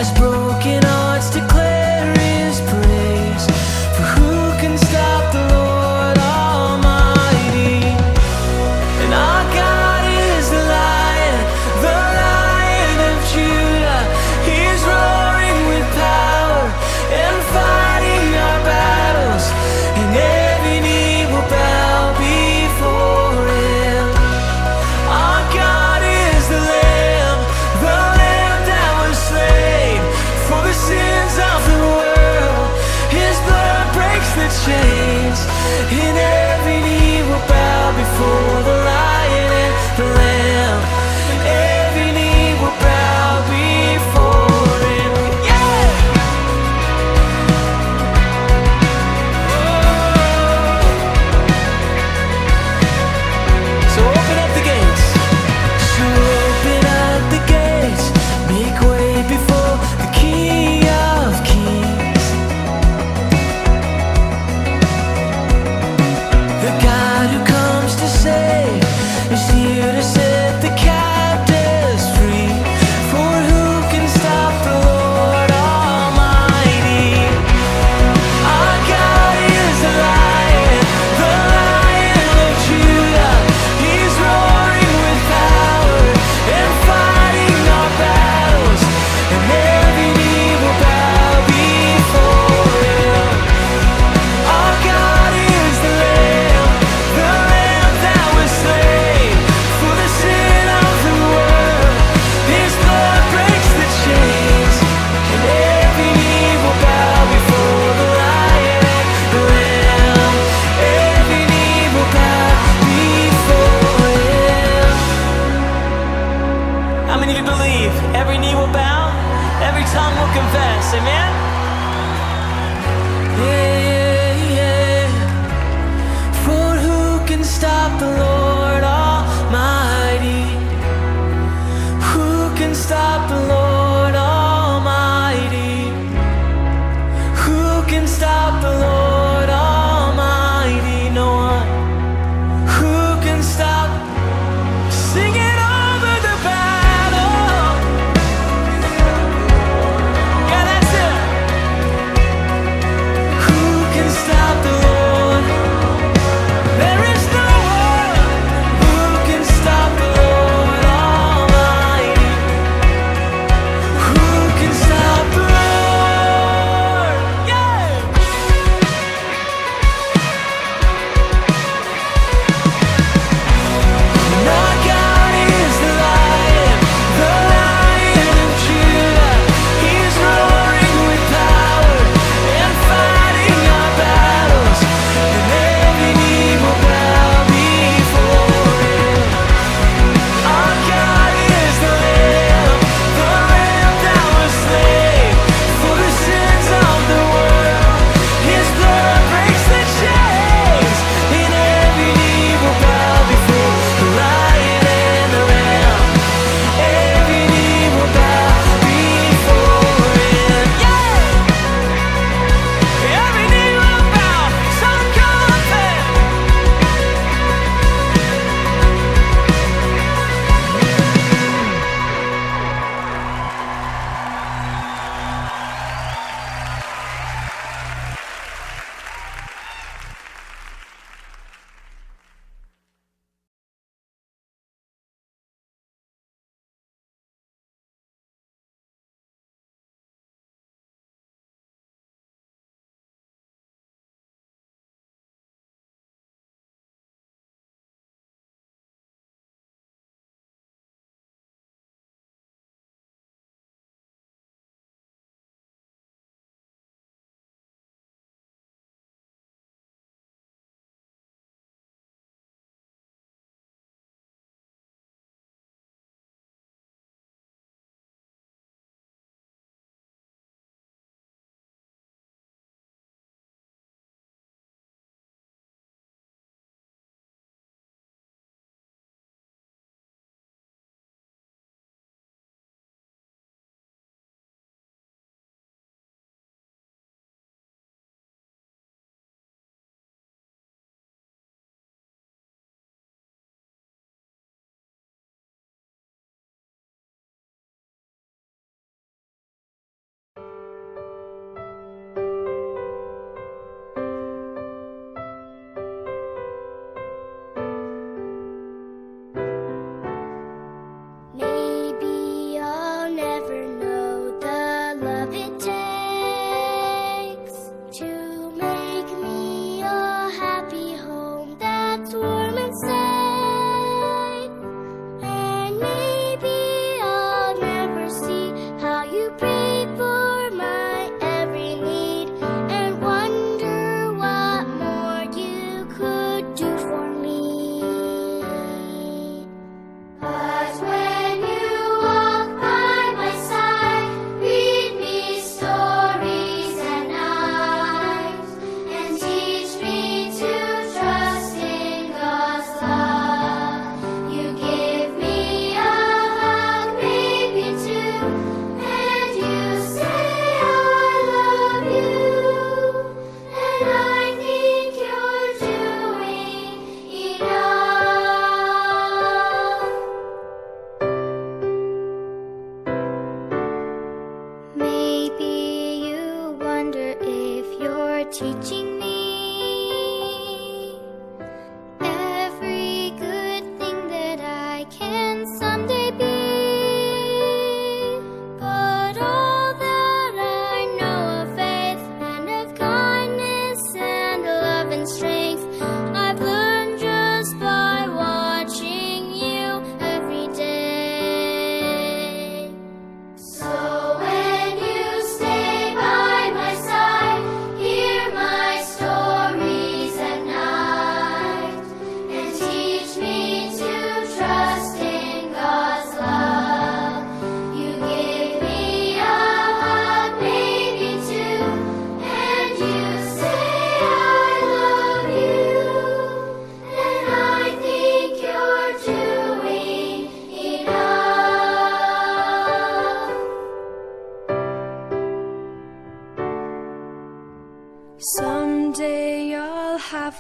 as broken hearts declare His praise. For who can stop the Lord Almighty? And our God is the Lion of Judah. He's roaring with power and fighting our battles, and every knee will bow before Him. Our God is the Lamb that was slain for the sins of the world. His blood breaks the chains, and every knee will bow before the Lion and the Lamb. Every knee will bow before Him. Yeah! So open up the gates. So open up the gates. Make way before the King of Kings. The God who comes to save is here to set the captives free. For who can stop the Lord Almighty? Our God is the Lion of Judah. He's roaring with power and fighting our battles, and every knee will bow before Him. Our God is the Lamb that was slain for the sin of the world. His blood breaks the chains, and every knee will bow before the Lion and the Lamb. Every knee will bow before Him. How many of you believe every knee will bow, every tongue will confess? Amen? Yeah, yeah. For who can stop the Lord Almighty? Who can stop the Lord Almighty? Who can stop the Lord Almighty? No one. Who can stop? Sing it over the battle. Yeah, that's it.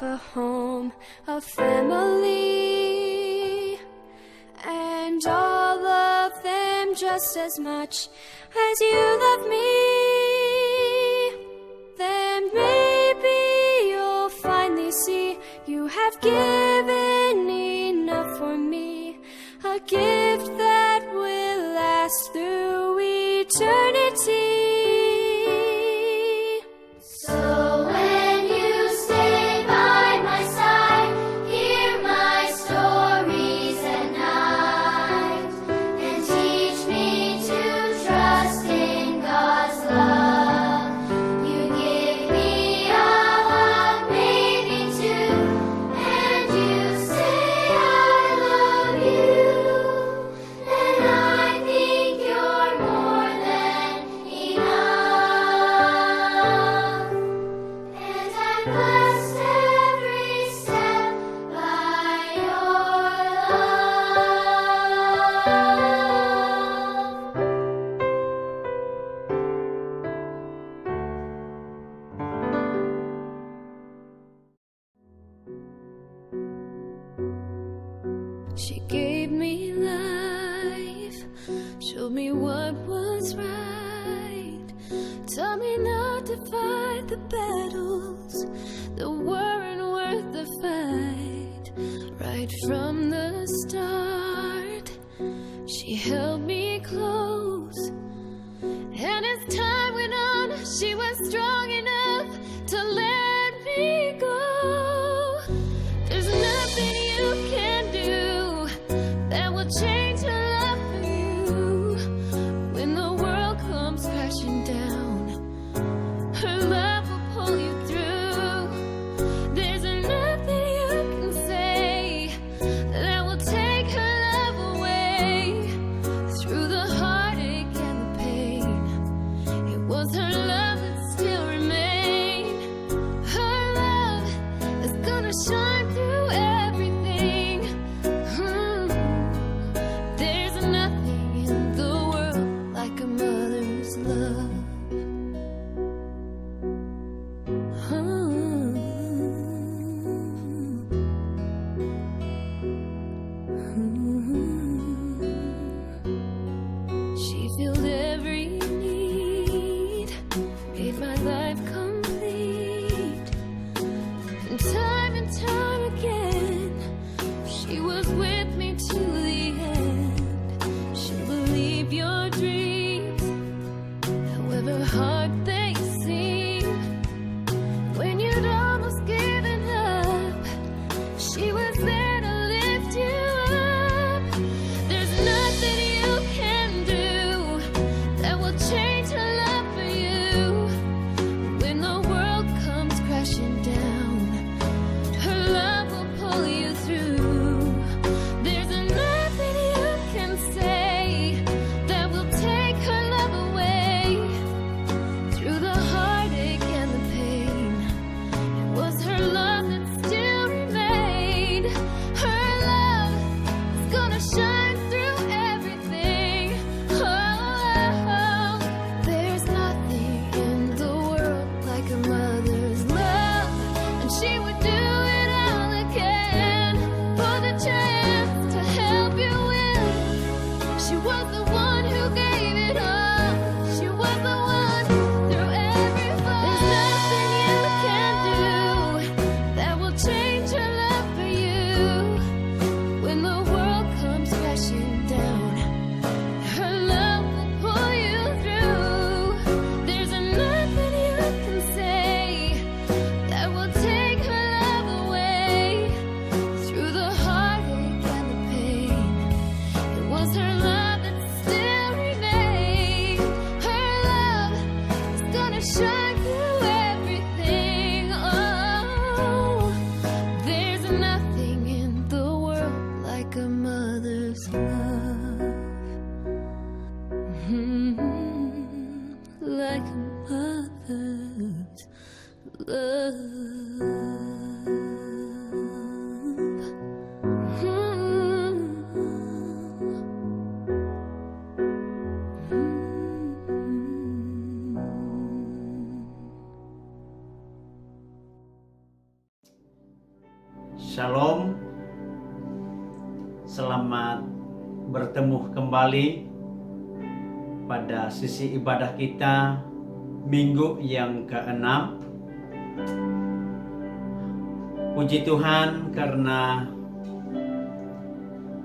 a home, a family, and I'll love them just as much as you love me. Then maybe you'll finally see you have given enough for me, a gift that will last through eternity. So when you stay by my side, hear my stories at night, and teach me to trust in God's love. You give me a hug, maybe two, and you say I love you, and I think you're more than enough. And I'm blessed every step by your love. She gave me life, showed me what was right, taught me not to fight the battles that weren't worth the fight. Right from the start, she held me close, and as time went on, she was strong enough to let me go. There's nothing you can do that will change her love for you. When the world comes crashing down, her love will pull you through. There's nothing you can say that will take her love away. Through the heartache and the pain, it was her love that still remained. Her love is gonna shine through everything. There's nothing in the world like a mother's love. She filled every need, made my life complete. And time again, she was with me to the end. She'll believe your dreams, however hard they seem. When you'd almost given up, she was there to lift you up. There's nothing you can do that will change her love for you. When the world comes crashing down, her love will pull you through. There's nothing you can say that will take her love away. Through the heartache and the pain, it was her love that still remained. Her love is gonna shine through everything. Oh, there's nothing in the world like a mother's love, and she would do it all again for the chance to help you win. She was the one who gave it all. She was the one through every fall. There's nothing you can do that will change her love for you. When the world comes crashing down, her love will pull you through. There's nothing you can say that will take her love away. Through the heartache and the pain, it was her love that still remained. Her love is gonna shine through everything. Oh, there's nothing in the world like a mother's love. Like a mother's love. Selamat bertemu kembali pada sisi ibadah kita minggu yang ke-6. Puji Tuhan karena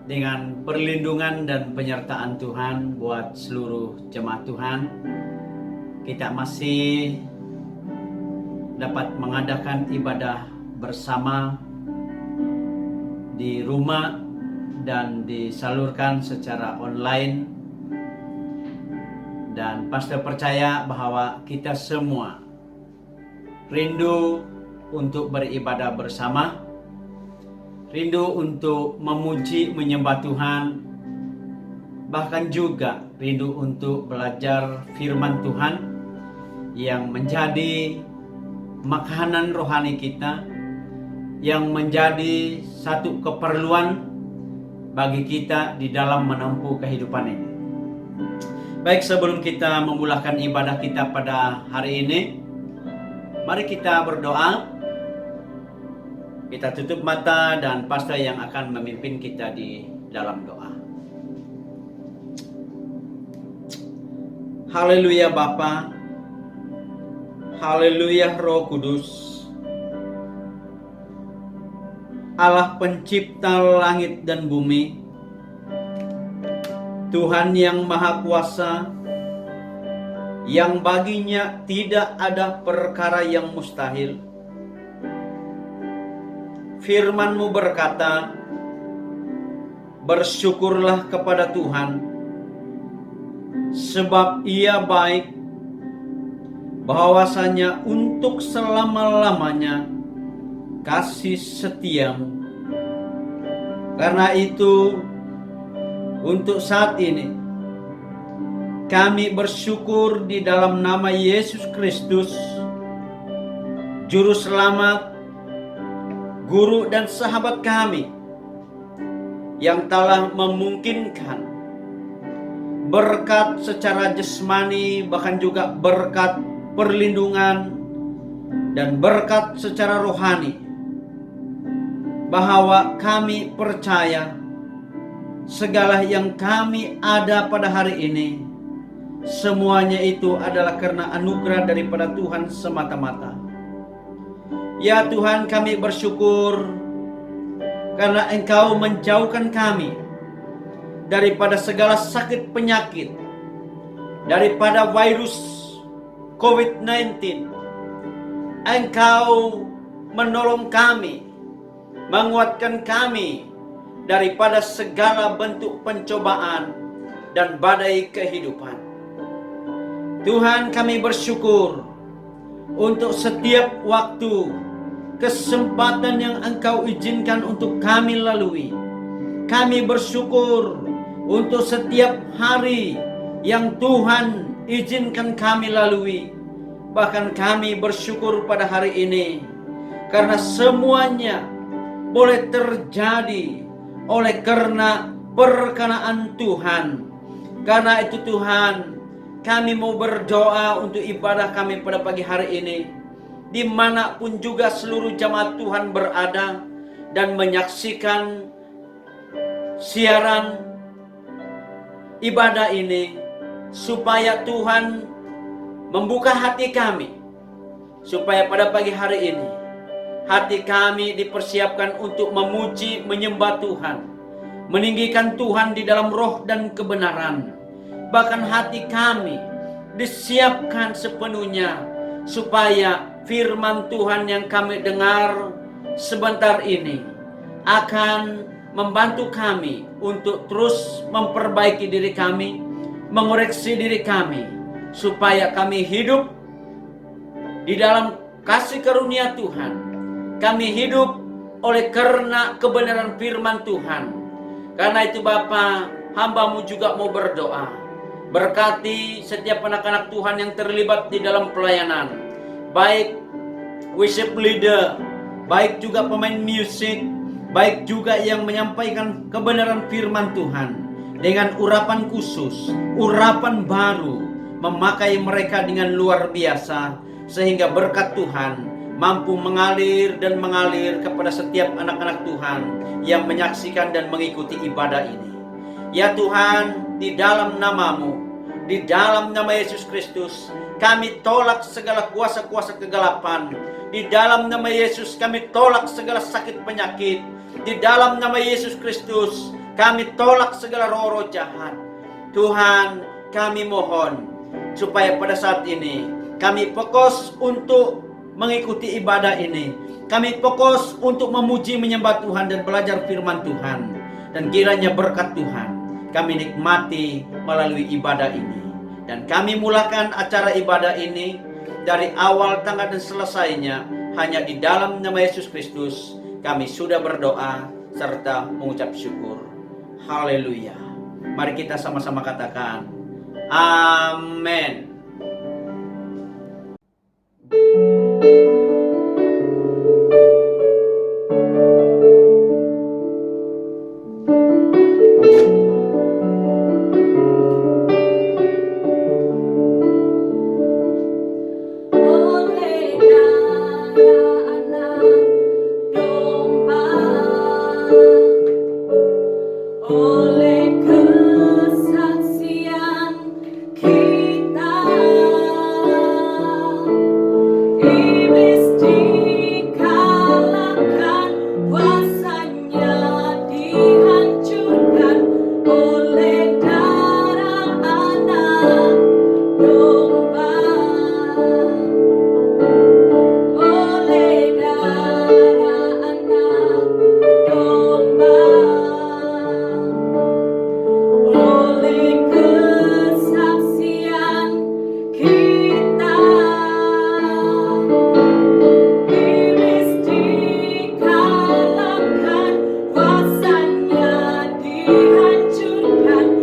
dengan perlindungan dan penyertaan Tuhan buat seluruh jemaat Tuhan, kita masih dapat mengadakan ibadah bersama di rumah dan disalurkan secara online. Dan pastor percaya bahwa kita semua rindu untuk beribadah bersama, rindu untuk memuji menyembah Tuhan, bahkan juga rindu untuk belajar firman Tuhan yang menjadi makanan rohani kita, yang menjadi satu keperluan bagi kita di dalam menempuh kehidupan ini. Baik, sebelum kita memulakan ibadah kita pada hari ini, mari kita berdoa. Kita tutup mata dan pastor yang akan memimpin kita di dalam doa. Haleluya Bapa, haleluya Roh Kudus, Allah pencipta langit dan bumi, Tuhan yang Maha Kuasa, yang baginya tidak ada perkara yang mustahil. Firman-Mu berkata, bersyukurlah kepada Tuhan, sebab Ia baik, bahwasanya untuk selama-lamanya kasih setiamu. Karena itu, untuk saat ini kami bersyukur di dalam nama Yesus Kristus, Juru Selamat, Guru dan sahabat kami, yang telah memungkinkan berkat secara jasmani, bahkan juga berkat perlindungan dan berkat secara rohani, bahwa kami percaya segala yang kami ada pada hari ini, semuanya itu adalah karena anugerah daripada Tuhan semata-mata. Ya Tuhan, kami bersyukur karena Engkau menjauhkan kami daripada segala sakit penyakit, daripada virus COVID-19. Engkau menolong kami, menguatkan kami daripada segala bentuk pencobaan dan badai kehidupan. Tuhan, kami bersyukur untuk setiap waktu, kesempatan yang Engkau izinkan untuk kami lalui. Kami bersyukur untuk setiap hari yang Tuhan izinkan kami lalui. Bahkan kami bersyukur pada hari ini karena semuanya boleh terjadi oleh karena perkenaan Tuhan. Karena itu Tuhan, kami mau berdoa untuk ibadah kami pada pagi hari ini, dimanapun juga seluruh jemaat Tuhan berada dan menyaksikan siaran ibadah ini, supaya Tuhan membuka hati kami, supaya pada pagi hari ini hati kami dipersiapkan untuk memuji, menyembah Tuhan, meninggikan Tuhan di dalam roh dan kebenaran. Bahkan hati kami disiapkan sepenuhnya supaya firman Tuhan yang kami dengar sebentar ini akan membantu kami untuk terus memperbaiki diri kami, mengoreksi diri kami, supaya kami hidup di dalam kasih karunia Tuhan. Kami hidup oleh karena kebenaran firman Tuhan. Karena itu Bapa, hamba-Mu juga mau berdoa. Berkati setiap anak-anak Tuhan yang terlibat di dalam pelayanan, baik worship leader, baik juga pemain musik, baik juga yang menyampaikan kebenaran firman Tuhan dengan urapan khusus, urapan baru, memakai mereka dengan luar biasa, sehingga berkat Tuhan mampu mengalir dan mengalir kepada setiap anak-anak Tuhan yang menyaksikan dan mengikuti ibadah ini. Ya Tuhan, di dalam nama-Mu, di dalam nama Yesus Kristus, kami tolak segala kuasa-kuasa kegelapan. Di dalam nama Yesus kami tolak segala sakit penyakit. Di dalam nama Yesus Kristus kami tolak segala roh-roh jahat. Tuhan, kami mohon supaya pada saat ini kami fokus untuk mengikuti ibadah ini. Kami fokus untuk memuji menyembah Tuhan dan belajar firman Tuhan. Dan kiranya berkat Tuhan kami nikmati melalui ibadah ini. Dan kami mulakan acara ibadah ini dari awal, tengah, dan selesainya hanya di dalam nama Yesus Kristus. Kami sudah berdoa serta mengucap syukur. Haleluya. Mari kita sama-sama katakan amin. Oleh darah anak domba, oleh kesaksian kita, iblis dikalahkan, kuasanya dihancurkan. Oleh darah anak domba, oleh darah anak domba, oleh kesaksian kita, iblis dikalahkan, kuasanya dihancurkan.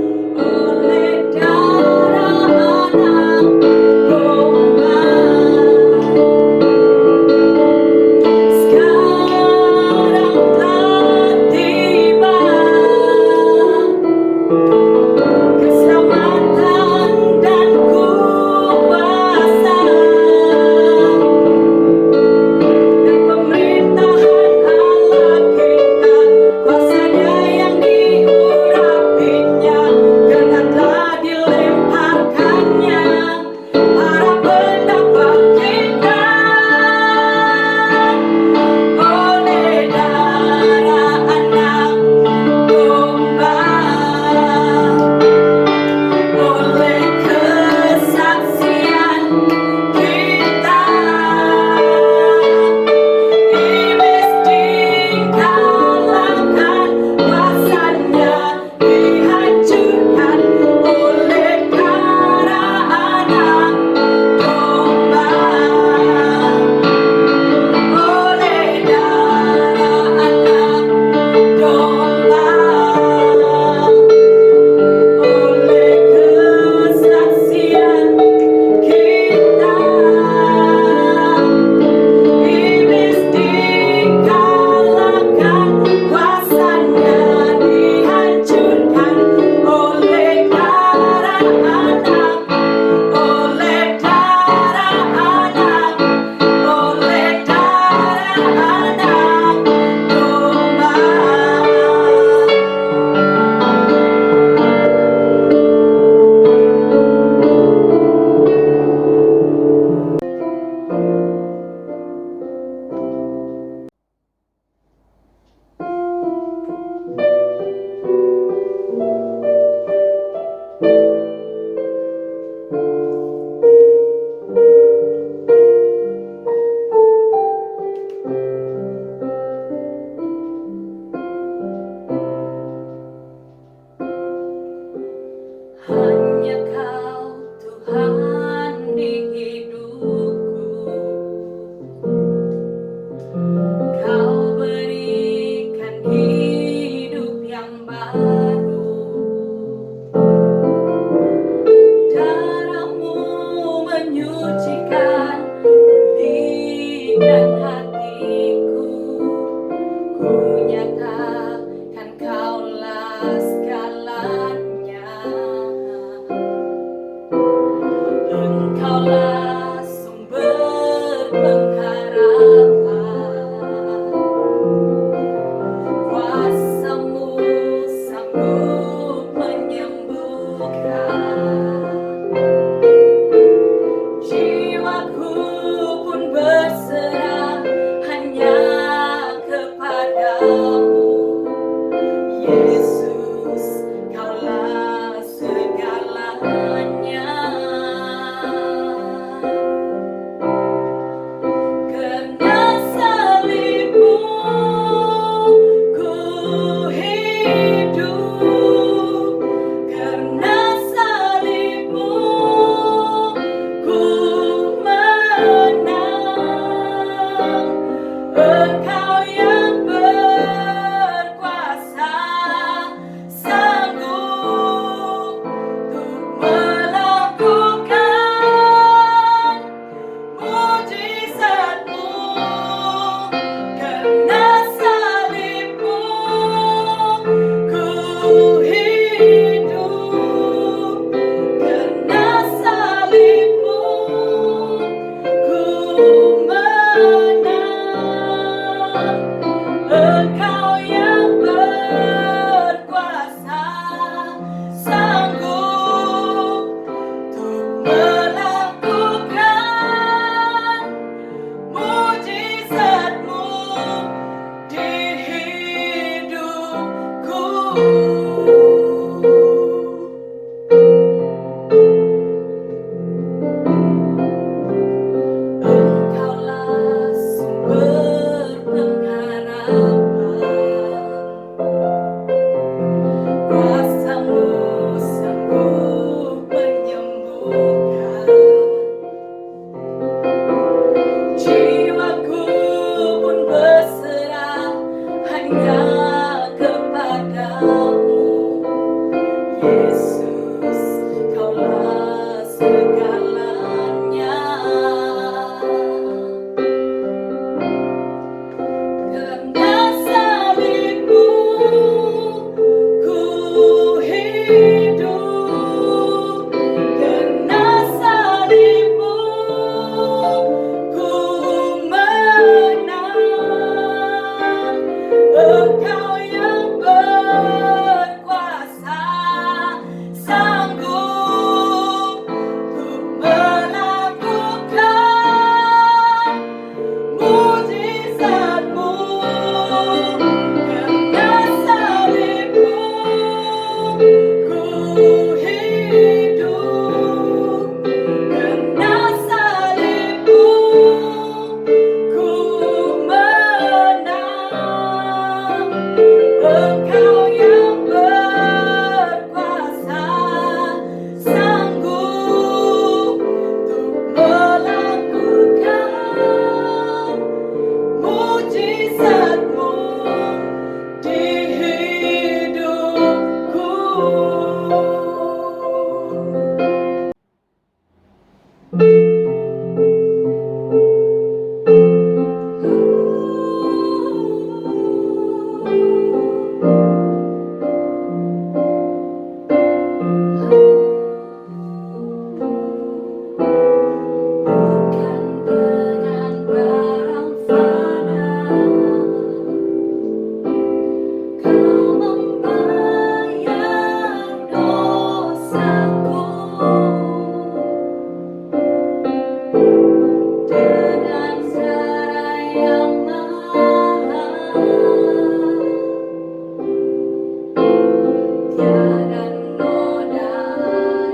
tiada noda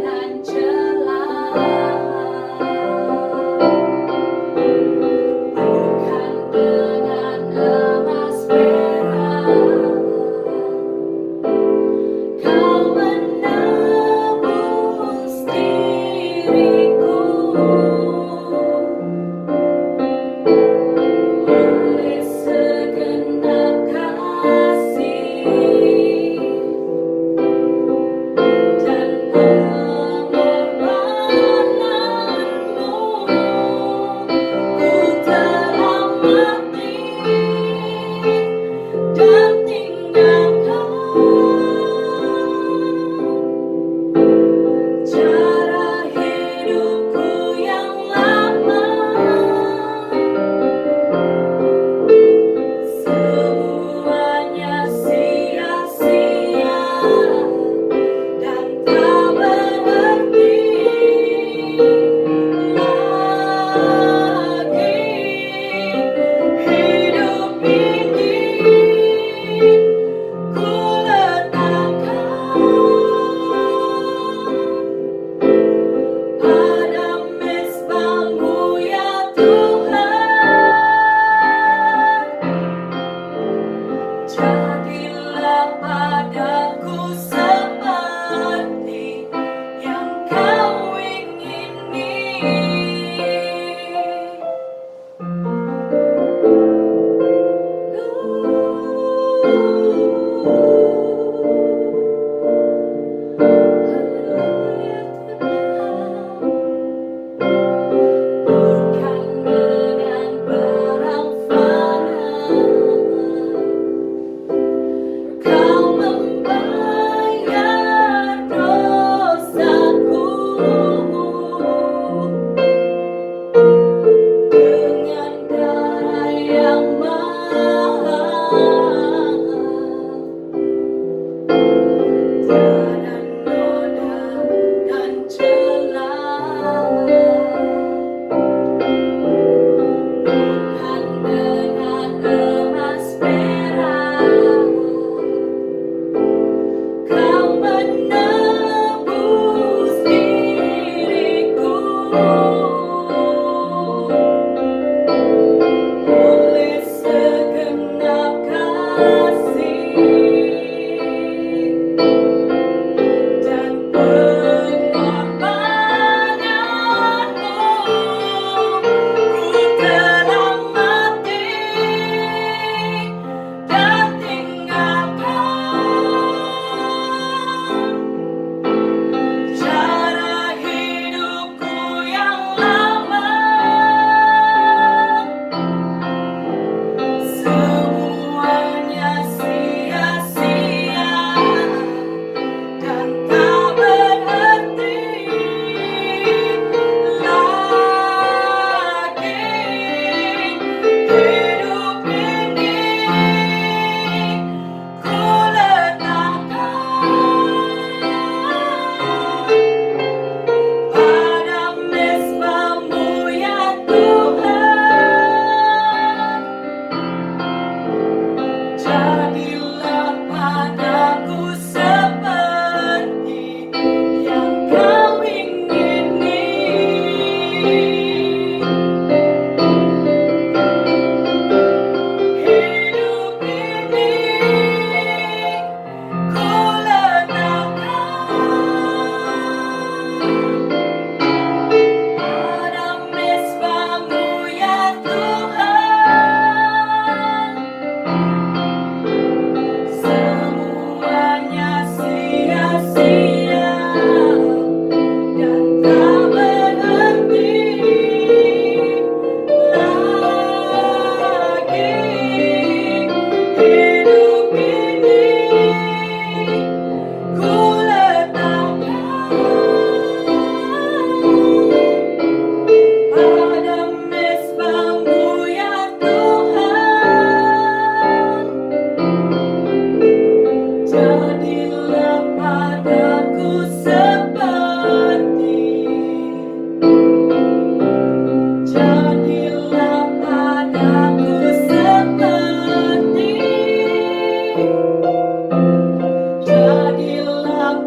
dan celah. Bukan dengan emas perak kau menebus diriku. Oleh segenap kasih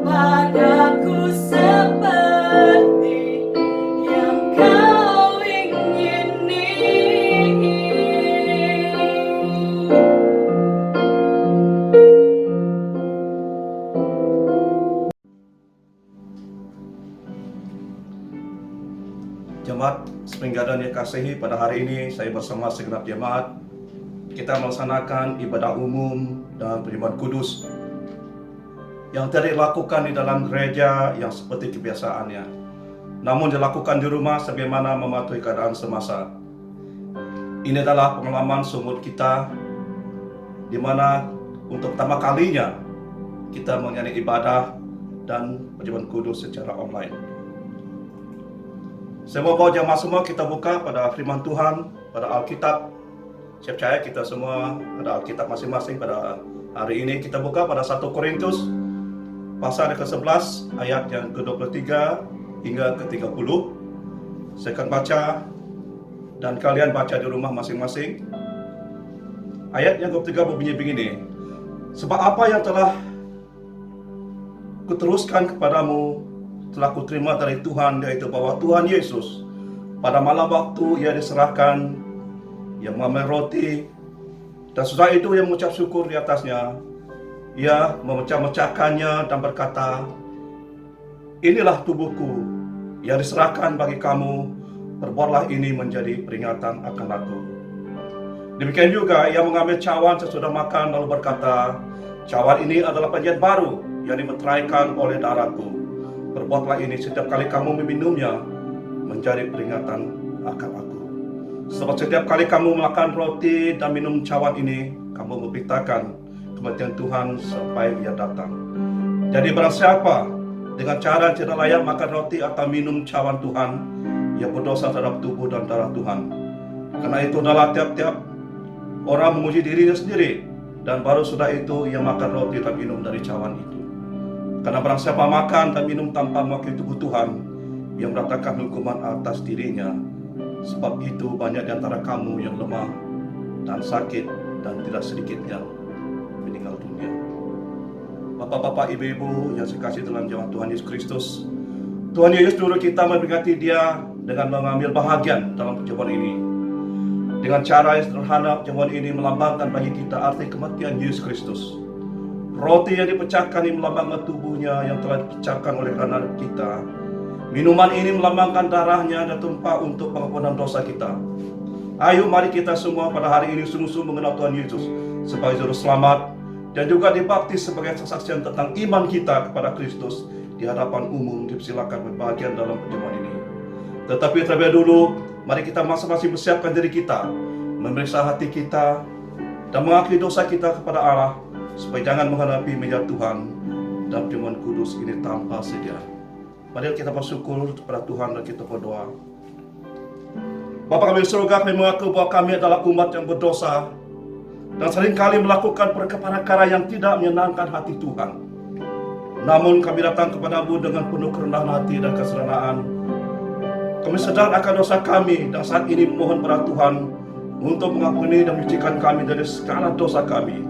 padaku seperti yang kau ingini. Jemaat sepeninggal yang dikasihi, pada hari ini saya bersama segenap jemaat kita melaksanakan ibadah umum dan perjamuan kudus yang tidak dilakukan di dalam gereja yang seperti kebiasaannya, namun dilakukan di rumah sebagaimana mematuhi keadaan semasa. Ini adalah pengalaman seumur kita di mana untuk pertama kalinya kita menjalani ibadah dan perjamuan kudus secara online. Saya mau bawa jemaah semua kita buka pada firman Tuhan, pada Alkitab. Saya percaya kita semua ada Alkitab masing-masing pada hari ini. Kita buka pada 1 Korintus pasal ke-11 ayat yang ke-23 hingga ke-30. Saya akan baca dan kalian baca di rumah masing-masing. Ayat yang ke-23 berbunyi begini. Sebab apa yang telah kuteruskan kepadamu telah kuterima dari Tuhan, yaitu bahwa Tuhan Yesus pada malam waktu ia diserahkan, ia mengambil roti, dan sesudah itu ia mengucap syukur di atasnya. Ia memecah-mecahkannya dan berkata, inilah tubuhku yang diserahkan bagi kamu, perbuatlah ini menjadi peringatan akan aku. Demikian juga ia mengambil cawan sesudah makan lalu berkata, cawan ini adalah perjanjian baru yang dimeteraikan oleh darahku. Perbuatlah ini setiap kali kamu meminumnya menjadi peringatan akan aku. Sebab setiap kali kamu makan roti dan minum cawan ini, kamu memberitakan kematian Tuhan sampai ia datang. Jadi barang siapa dengan cara tidak layak makan roti atau minum cawan Tuhan, ia berdosa terhadap tubuh dan darah Tuhan. Karena itu adalah tiap-tiap orang memuji dirinya sendiri, dan baru sudah itu ia makan roti dan minum dari cawan itu. Karena barang siapa makan dan minum tanpa mewakili tubuh Tuhan, ia mendatangkan hukuman atas dirinya. Sebab itu banyak di antara kamu yang lemah dan sakit, dan tidak sedikit yang meninggal dunia. Bapak-bapak, ibu-ibu yang saya kasih dalam nama Tuhan Yesus Kristus, Tuhan Yesus suruh kita memperingati Dia dengan mengambil bahagian dalam perjamuan ini. Dengan cara yang sederhana, perjamuan ini melambangkan bagi kita arti kematian Yesus Kristus. Roti yang dipecahkan ini melambangkan tubuhnya yang telah dipecahkan oleh karena kita. Minuman ini melambangkan darahnya dan tumpah untuk pengampunan dosa kita. Ayo mari kita semua pada hari ini sungguh-sungguh mengenal Tuhan Yesus sebagai juru selamat, dan juga dibaptis sebagai kesaksian tentang iman kita kepada Kristus di hadapan umum. Dipersilakan berbahagian dalam perjamuan ini. Tetapi terlebih dulu, mari kita masing-masing bersiapkan diri kita, memeriksa hati kita, dan mengakui dosa kita kepada Allah, supaya jangan menghadapi meja Tuhan dan perjamuan kudus ini tanpa sedia. Mari kita bersyukur kepada Tuhan dan kita berdoa. Bapa kami di surga, kami mengaku bahwa kami adalah umat yang berdosa dan seringkali melakukan perkara-perkara yang tidak menyenangkan hati Tuhan. Namun kami datang kepadamu dengan penuh kerendahan hati dan kesederhanaan. Kami sadar akan dosa kami dan saat ini memohon kepada Tuhan untuk mengampuni dan menyucikan kami dari segala dosa kami.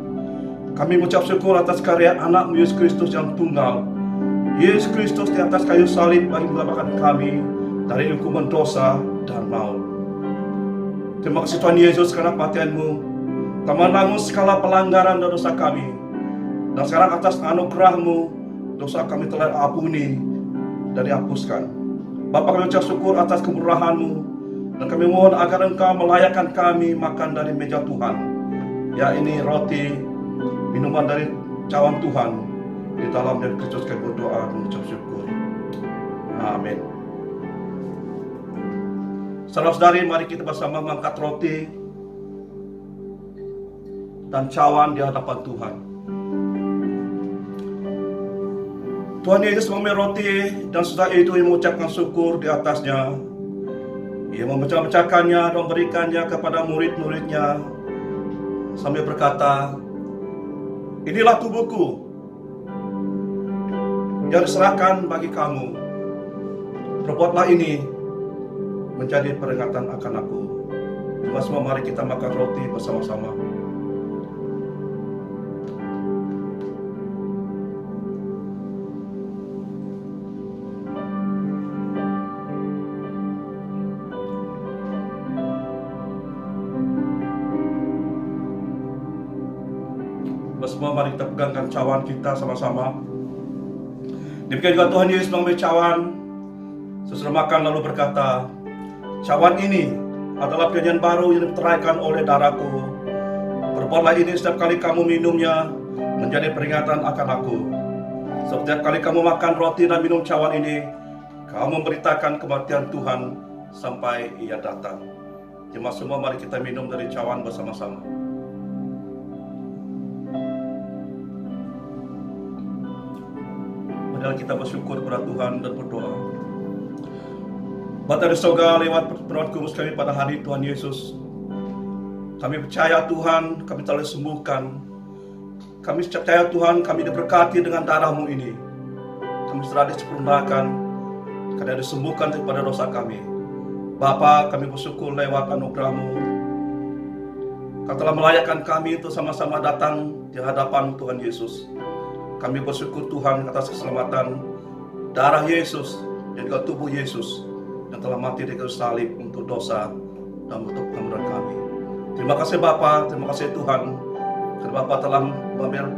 Kami mengucap syukur atas karya anak Yesus Kristus yang tunggal. Yesus Kristus di atas kayu salib bagi menyelamatkan kami dari hukuman dosa dan maut. Terima kasih Tuhan Yesus karena kematian-Mu telah menanggung segala pelanggaran dan dosa kami. Dan sekarang atas anugerah-Mu, dosa kami telah ampuni dan dihapuskan. Bapa, kami ucap syukur atas kemurahan-Mu, dan kami mohon agar Engkau melayakkan kami makan dari meja Tuhan, ya ini roti, minuman dari cawan Tuhan. Di dalam dan Kristus kami berdoa dan mengucap syukur. Amin. Saudara-saudari, mari kita bersama mengangkat roti dan cawan di hadapan Tuhan. Tuhan Yesus mengambil roti dan setelah itu ia mengucapkan syukur di atasnya. Ia memecah-mecahkannya dan memberikannya kepada murid-muridnya sambil berkata, inilah tubuhku yang diserahkan bagi kamu. Perbuatlah ini menjadi peringatan akan aku. Cuma semua mari kita makan roti bersama-sama. semua mari kita pegangkan cawan kita sama-sama. Demikian juga Tuhan Yesus mengambil cawan sesudah makan lalu berkata, cawan ini adalah perjanjian baru yang diteraikan oleh darahku. Perbuatlah ini setiap kali kamu minumnya menjadi peringatan akan aku. Setiap kali kamu makan roti dan minum cawan ini, kamu memberitakan kematian Tuhan sampai Ia datang. Jemaat semua mari kita minum dari cawan bersama-sama. Padahal kita bersyukur kepada Tuhan dan berdoa. Bapa di surga, lewat pertolongan kudus kami pada hari Tuhan Yesus, kami percaya Tuhan, kami telah disembuhkan. Kami percaya Tuhan, kami diberkati dengan darah-Mu ini. Kami telah disempurnakan karena disembuhkan daripada dosa kami. Bapa, kami bersyukur lewat anugerah-Mu. Kau telah melayakkan kami untuk sama-sama datang di hadapan Tuhan Yesus. Kami bersyukur Tuhan atas keselamatan darah Yesus dan juga tubuh Yesus yang telah mati di kayu salib untuk dosa dan untuk pengampunan kami. Terima kasih Bapa, terima kasih Tuhan, karena Bapa telah mengambil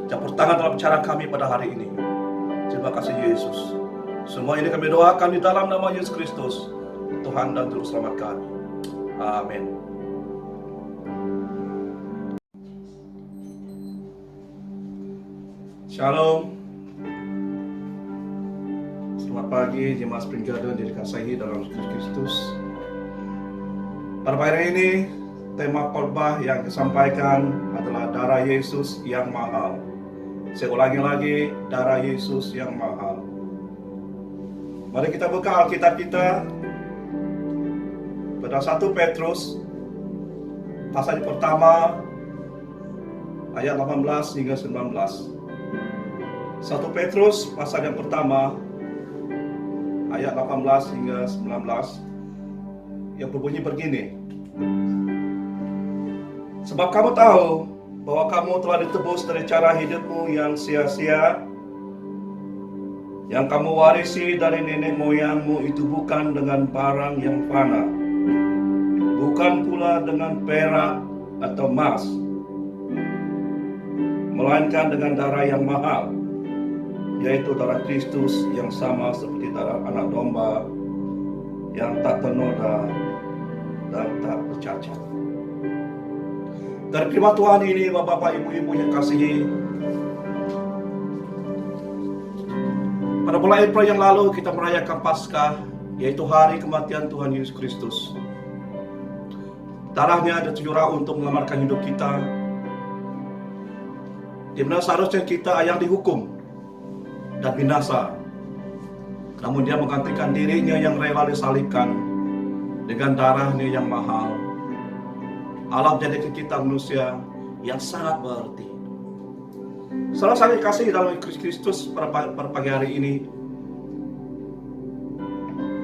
campur tangan dalam bicara kami pada hari ini. Terima kasih Yesus. Semua ini kami doakan di dalam nama Yesus Kristus, Tuhan dan Juru Selamat kami. Amin. Shalom. Selamat pagi jemaat Spring Garden yang dikasihi dalam Yesus Kristus. Pada pagi hari ini tema khotbah yang disampaikan adalah darah Yesus yang mahal. Saya ulangi lagi, darah Yesus yang mahal. Mari kita buka Alkitab kita pada 1 Petrus pasal yang pertama ayat 18 hingga 19. 1 Petrus pasal yang pertama ayat 18 hingga 19 yang berbunyi begini. Sebab kamu tahu bahwa kamu telah ditebus dari cara hidupmu yang sia-sia yang kamu warisi dari nenek moyangmu itu bukan dengan barang yang fana, bukan pula dengan perak atau emas, melainkan dengan darah yang mahal, yaitu darah Kristus yang sama seperti darah anak domba yang tak ternoda dan tak bercacat. Dari firman Tuhan ini, Bapak, Ibu-ibu yang kasihi, pada bulan April yang lalu kita merayakan Paskah, yaitu hari kematian Tuhan Yesus Kristus. Darahnya dicurah untuk menyelamatkan hidup kita, di mana seharusnya kita yang dihukum dan binasa, namun Dia menggantikan dirinya yang rela disalibkan dengan darahnya yang mahal. Allah menjadikan kita manusia yang sangat berarti. Salah saya kasih dalam Kristus pada pagi hari ini,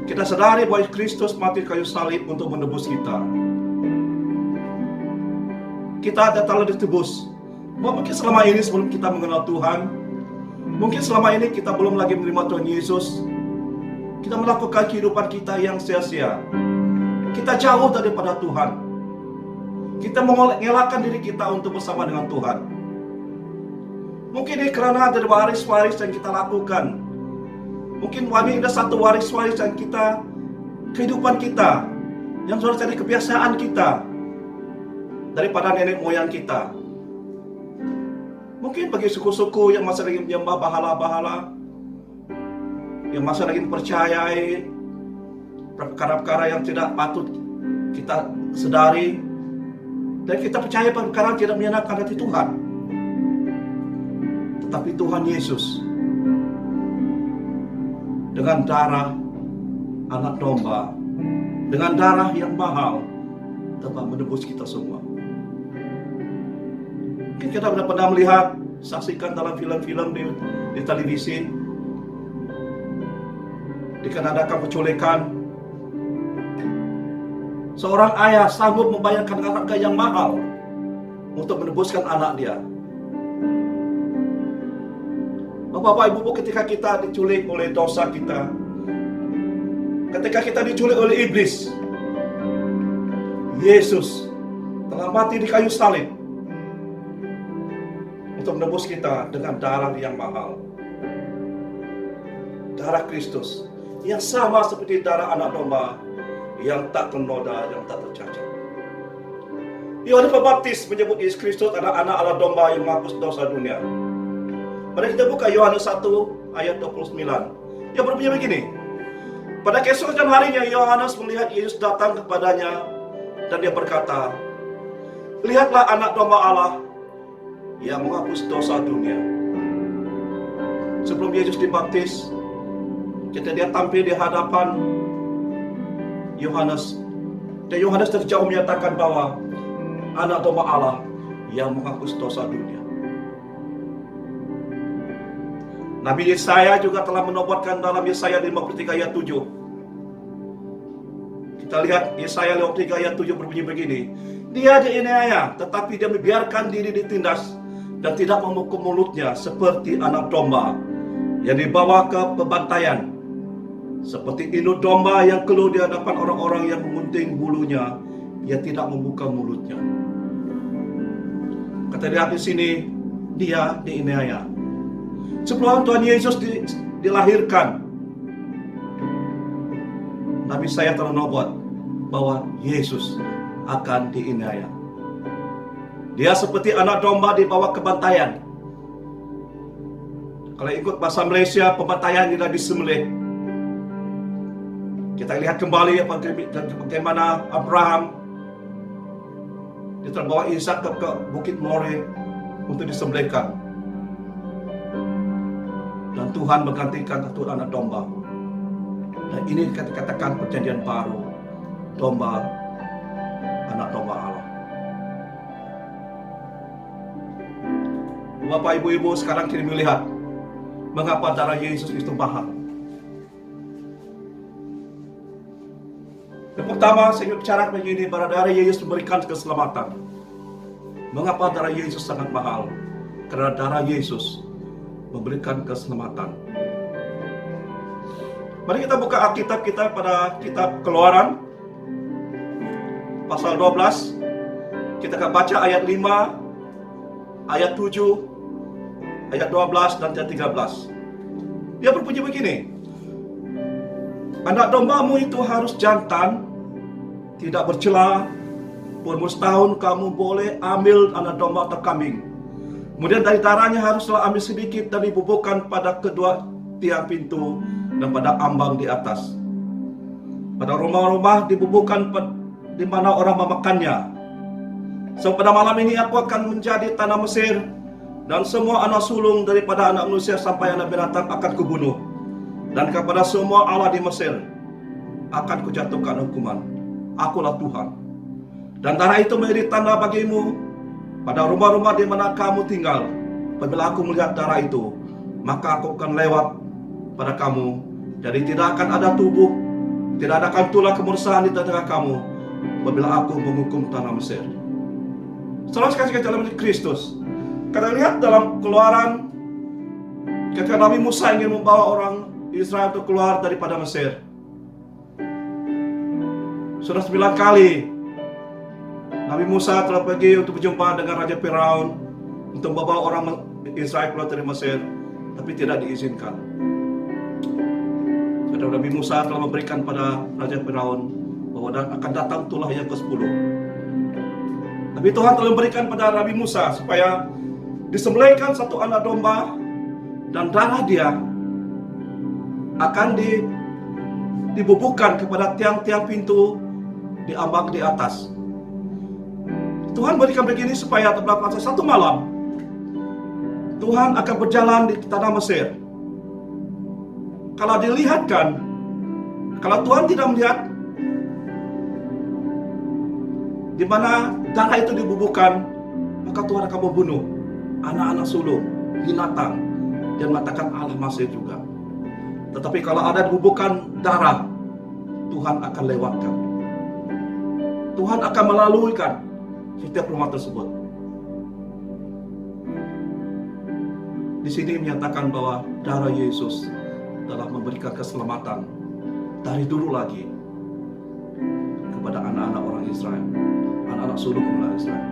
kita sadari bahwa Kristus mati kayu salib untuk menebus kita. Kita telah ditebus. Mungkin selama ini sebelum kita mengenal Tuhan, mungkin selama ini kita belum lagi menerima Tuhan Yesus, kita melakukan kehidupan kita yang sia-sia. Kita jauh daripada Tuhan. Kita mengelakkan diri kita untuk bersama dengan Tuhan. Mungkin ini karena ada waris-waris yang kita lakukan. Mungkin ada satu waris-waris yang kita, kehidupan kita, yang sudah jadi kebiasaan kita daripada nenek moyang kita. Mungkin bagi suku-suku yang masih lagi menyembah bahala-bahala, yang masih lagi mempercayai perkara-perkara yang tidak patut kita sedari, dan kita percaya perkara tidak menyenangkan hati Tuhan. Tetapi Tuhan Yesus dengan darah anak domba, dengan darah yang mahal, telah menebus kita semua. Mungkin kita pernah melihat, saksikan dalam film-film di televisi, dikarenakan penculikan, seorang ayah sanggup membayarkan harga yang mahal untuk menebuskan anak dia. Bapak, Ibu, ketika kita diculik oleh dosa kita, ketika kita diculik oleh iblis, Yesus telah mati di kayu salib untuk menebus kita dengan darah yang mahal. Darah Kristus yang sama seperti darah anak domba yang tak ternoda, yang tak tercacat. Yohanes Pembaptis menyebut Yesus Kristus adalah anak Allah domba yang menghapus dosa dunia. Mari kita buka Yohanes 1 ayat 29. Yang berbunyi begini. Pada keesokan harinya Yohanes melihat Yesus datang kepadanya dan dia berkata, "Lihatlah anak domba Allah yang menghapus dosa dunia." Sebelum Yesus dibaptis, ketika dia tampil di hadapan Yohanes, dan Yohanes dari jauh menyatakan bahwa anak domba Allah yang menghapus dosa dunia. Nabi Yesaya juga telah menubuatkan dalam Yesaya 53 ayat 7. Kita lihat Yesaya 53 ayat 7 berbunyi begini. Dia dianiaya, tetapi dia membiarkan diri ditindas dan tidak memukul mulutnya seperti anak domba yang dibawa ke pembantaian. Seperti induk domba yang keluh di hadapan orang-orang yang mengunting bulunya, dia tidak membuka mulutnya. Kata dia di sini, dia dianiaya. Sebelum Tuhan Yesus dilahirkan, Nabi saya telah nubuat bahwa Yesus akan dianiaya. Dia seperti anak domba dibawa ke bantaian. Kalau ikut bahasa Malaysia, pembantaian tidak disembelih. Kita lihat kembali bagaimana Abraham dia terbawa Ishak ke Bukit More untuk disembelihkan. Dan Tuhan menggantikan satu anak domba. Dan ini dikatakan perjanjian baru, domba, anak domba Allah. Bapak ibu-ibu sekarang kini melihat mengapa darah Yesus itu mahal. Yang pertama, saya ingin bicara begini, bahwa darah Yesus memberikan keselamatan. Mengapa darah Yesus sangat mahal? Karena darah Yesus memberikan keselamatan. Mari kita buka Alkitab kita pada kitab Keluaran pasal 12. Kita akan baca ayat 5, ayat 7, ayat 12 dan ayat 13. Dia berbunyi begini. Anak dombamu itu harus jantan, tidak bercela. Umur setahun kamu boleh ambil anak domba atau kambing. Kemudian dari darahnya haruslah ambil sedikit dan dibubuhkan pada kedua tiang pintu dan pada ambang di atas. Pada rumah-rumah dibubuhkan di mana orang memakannya. So pada malam ini aku akan menjadi tanah Mesir, dan semua anak sulung daripada anak manusia sampai anak binatang akan kubunuh. Dan kepada semua Allah di Mesir akan kujatuhkan hukuman. Akulah Tuhan. Dan darah itu menjadi tanda bagimu pada rumah-rumah di mana kamu tinggal. Apabila aku melihat darah itu, maka aku akan lewat pada kamu. Jadi tidak akan ada tubuh, tidak akan tulah kemursahan di tengah kamu apabila aku menghukum tanah Mesir. Saudara sekali dalam Kristus, kita lihat dalam Keluaran, ketika Nabi Musa ingin membawa orang Israel untuk keluar daripada Mesir. Sudah 9 kali Nabi Musa telah pergi untuk berjumpa dengan Raja Firaun untuk membawa orang Israel keluar dari Mesir, tapi tidak diizinkan. Karena Nabi Musa telah memberikan pada Raja Firaun bahwa akan datang tulah yang ke-10. Tapi Tuhan telah memberikan pada Nabi Musa supaya disembelihkan satu anak domba, dan darah dia akan dibubuhkan kepada tiang-tiang pintu di ambang di atas. Tuhan berikan begini supaya pada satu malam Tuhan akan berjalan di tanah Mesir. Kalau dilihatkan, kalau Tuhan tidak melihat di mana darah itu dibubuhkan, maka Tuhan akan membunuh anak-anak sulung, binatang, dan mengatakan Allah Mesir juga. Tetapi kalau ada dibubuhkan darah, Tuhan akan lewatkan. Tuhan akan melaluikan setiap rumah tersebut. Di sini menyatakan bahwa darah Yesus telah memberikan keselamatan dari dulu lagi kepada anak-anak orang Israel, anak-anak sulung orang Israel.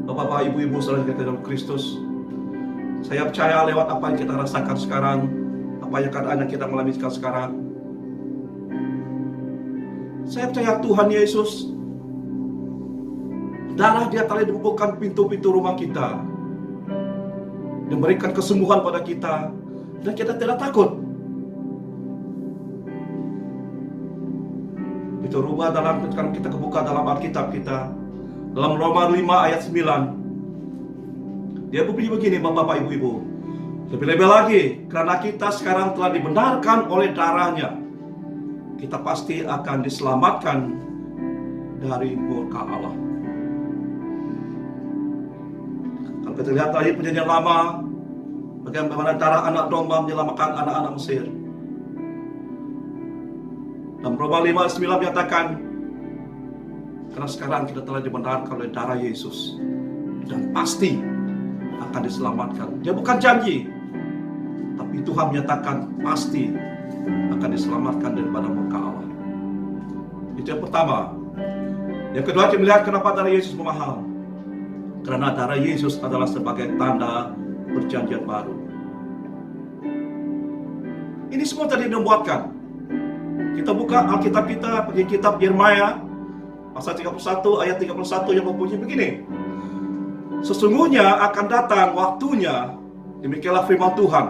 Bapak-bapak, ibu-ibu, saudara kita dalam Kristus, saya percaya lewat apa yang kita rasakan sekarang, apa yang keadaan yang kita alami sekarang, saya percaya Tuhan Yesus, darah Dia telah dibubuhkan pintu-pintu rumah kita, memberikan kesembuhan pada kita, dan kita tidak takut. Itu rubah dalam, sekarang kita kebuka dalam Alkitab kita, dalam Roma 5 ayat 9. Dia berbunyi begini, Bapak, Ibu-ibu. Lebih-lebih lagi, karena kita sekarang telah dibenarkan oleh darahnya, kita pasti akan diselamatkan dari murka Allah. Kalau kita lihat tadi perjanjian lama, bagaimana darah anak domba menyelamatkan anak-anak Mesir. Dan Roma 5:9 menyatakan, karena sekarang kita telah dibenarkan oleh darah Yesus, dan pasti akan diselamatkan. Dia bukan janji, tapi Tuhan menyatakan pasti akan diselamatkan daripada murka Allah. Itu yang pertama. Yang kedua, kita melihat kenapa darah Yesus mahal. Karena darah Yesus adalah sebagai tanda perjanjian baru. Ini semua tadi dibuatkan. Kita buka Alkitab kita, pergi kitab Yeremia pasal 31 ayat 31 yang berbunyi begini. Sesungguhnya akan datang waktunya, demikianlah firman Tuhan,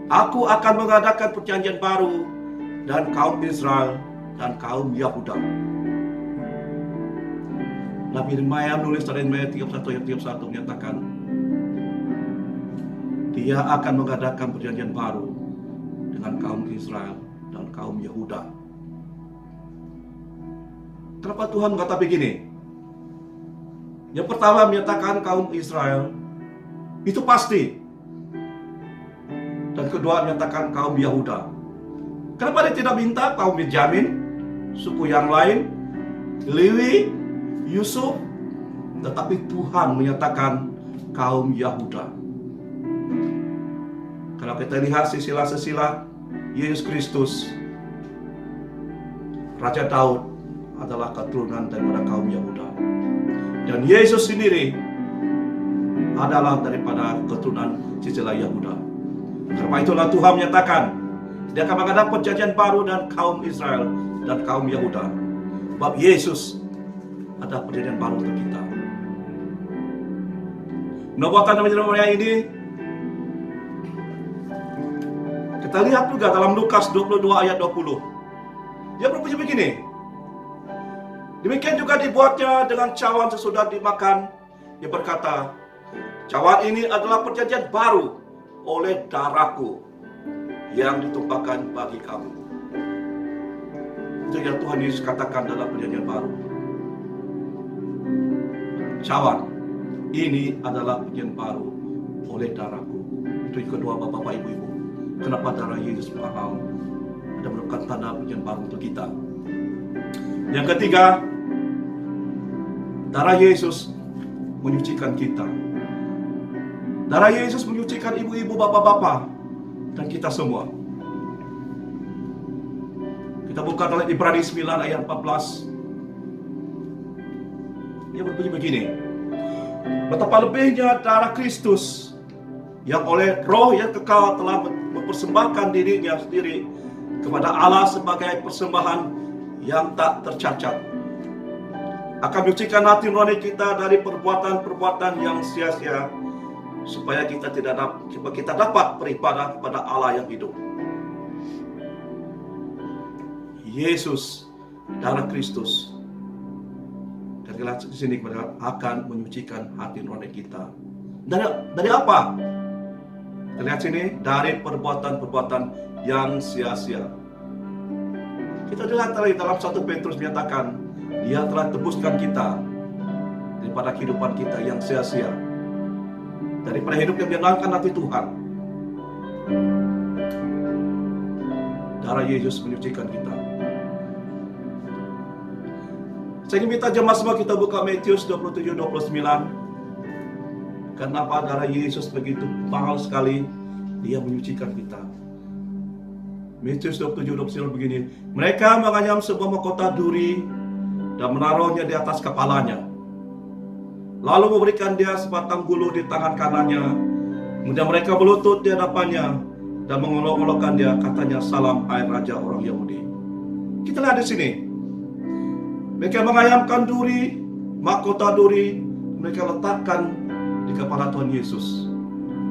aku akan mengadakan perjanjian baru dan kaum Israel dan kaum Yahuda. Nabi Yeremia menulis dari Yeremia 31 ayat 31 menyatakan, Dia akan mengadakan perjanjian baru dengan kaum Israel dan kaum Yahuda. Kenapa Tuhan berkata begini? Yang pertama menyatakan kaum Israel itu pasti, dan kedua menyatakan kaum Yahuda. Kenapa dia tidak minta kaum Benjamin, suku yang lain, Lewi, Yusuf, tetapi Tuhan menyatakan kaum Yahuda. Kalau kita lihat silsilah-silsilah Yesus Kristus, Raja Daud adalah keturunan daripada kaum Yahuda. Dan Yesus sendiri adalah daripada keturunan silsilah Yahuda. Karena itulah Tuhan menyatakan Dia akan mengadakan perjanjian baru dan kaum Israel dan kaum Yahuda. Sebab Yesus ada perjanjian baru untuk kita. Nubuatan Nabi Yeremia ini kita lihat juga dalam Lukas 22 ayat 20. Dia berbunyi begini. Demikian juga dibuatnya dengan cawan sesudah dimakan. Dia berkata, cawan ini adalah perjanjian baru oleh darahku yang ditumpahkan bagi kamu. Itu yang Tuhan Yesus katakan dalam perjanjian baru. Cawan ini adalah perjanjian baru oleh darahku. Itu yang kedua, Bapak, Ibu-ibu. Kenapa darah Yesus mahal? Ada merupakan tanda perjanjian baru untuk kita. Yang ketiga, darah Yesus menyucikan kita. Darah Yesus menyucikan ibu-ibu, bapak-bapak, dan kita semua. Kita buka dalam Ibrani 9 ayat 14. Dia berbunyi begini. Betapa lebihnya darah Kristus yang oleh roh yang kekal telah mempersembahkan dirinya sendiri kepada Allah sebagai persembahan yang tak tercacat, akan menyucikan hati nurani kita dari perbuatan-perbuatan yang sia-sia, supaya kita dapat beribadah kepada Allah yang hidup. Yesus, darah Kristus, dan di sini akan menyucikan hati nurani kita. Dari apa? Kita lihat sini, dari perbuatan-perbuatan yang sia-sia. Kita lihat dalam 1 Petrus menyatakan, Dia telah tebuskan kita daripada kehidupan kita yang sia-sia, daripada hidup yang menyenangkan hati Tuhan. Darah Yesus menyucikan kita. Saya ingin minta jemaat semua kita buka Matius 27:29. Kenapa darah Yesus begitu mahal sekali? Dia menyucikan kita. Matius 27:29 begini. Mereka menganyam sebuah mahkota duri dan menaruhnya di atas kepalanya. lalu memberikan dia sebatang bulu di tangan kanannya. Kemudian mereka berlutut di hadapannya dan mengolok-olokkan dia, katanya, "Salam, hai Raja orang Yahudi." Kita lihat di sini, mereka mengayamkan duri, mahkota duri, mereka letakkan di kepala Tuhan Yesus.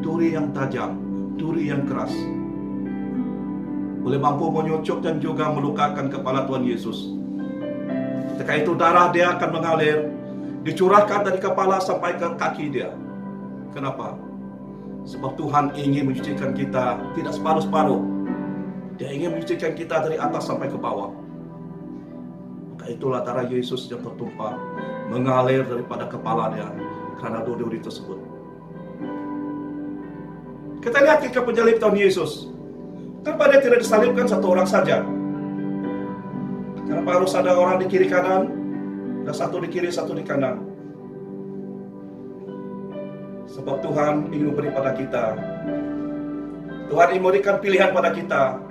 Duri yang tajam, duri yang keras, boleh mampu menyucuk dan juga melukakan kepala Tuhan Yesus. Ketika itu darah dia akan mengalir, dicurahkan dari kepala sampai ke kaki dia. Kenapa? Sebab Tuhan ingin menyucikan kita tidak separuh-separuh. Dia ingin menyucikan kita dari atas sampai ke bawah. Maka itulah darah Yesus yang tertumpah mengalir daripada kepala dia karena duri-duri tersebut. Kita lihat ketika penyalib Tuhan Yesus, kenapa dia tidak disalibkan satu orang saja? Kenapa harus ada orang di kiri kanan dan satu di kiri, satu di kanan? Sebab Tuhan ingin memberi pada kita, Tuhan ingin memberikan pilihan pada kita.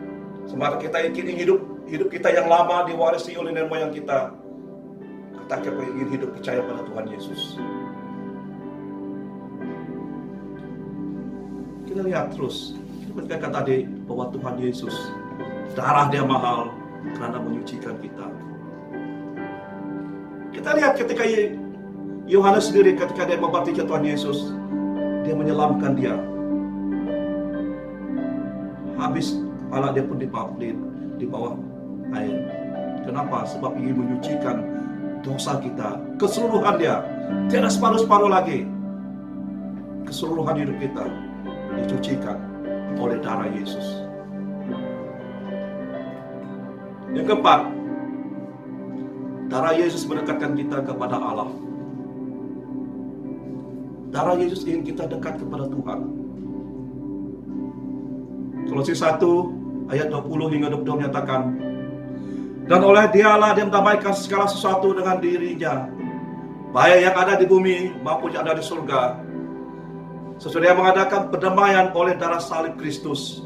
Sementara kita ingin hidup kita yang lama diwarisi oleh nenek moyang kita, kita ingin hidup percaya pada Tuhan Yesus. Kita lihat terus, kita katakan tadi bahwa Tuhan Yesus, darah dia mahal karena menyucikan kita. Kita lihat ketika Yohanes sendiri, ketika dia membaptis Tuhan Yesus, dia menyelamkan dia. Habis kepala dia pun di bawah air. Kenapa? Sebab ingin menyucikan dosa kita, keseluruhan dia, tidak separuh-separuh lagi. Keseluruhan hidup kita dicucikan oleh darah Yesus. Yang keempat, darah Yesus mendekatkan kita kepada Allah. Darah Yesus ingin kita dekat kepada Tuhan. Kolose 1 ayat 20 hingga 22 menyatakan, "Dan oleh dialah dia mendamaikan segala sesuatu dengan dirinya, baik yang ada di bumi maupun yang ada di surga. Sesudah dia mengadakan perdamaian oleh darah salib Kristus.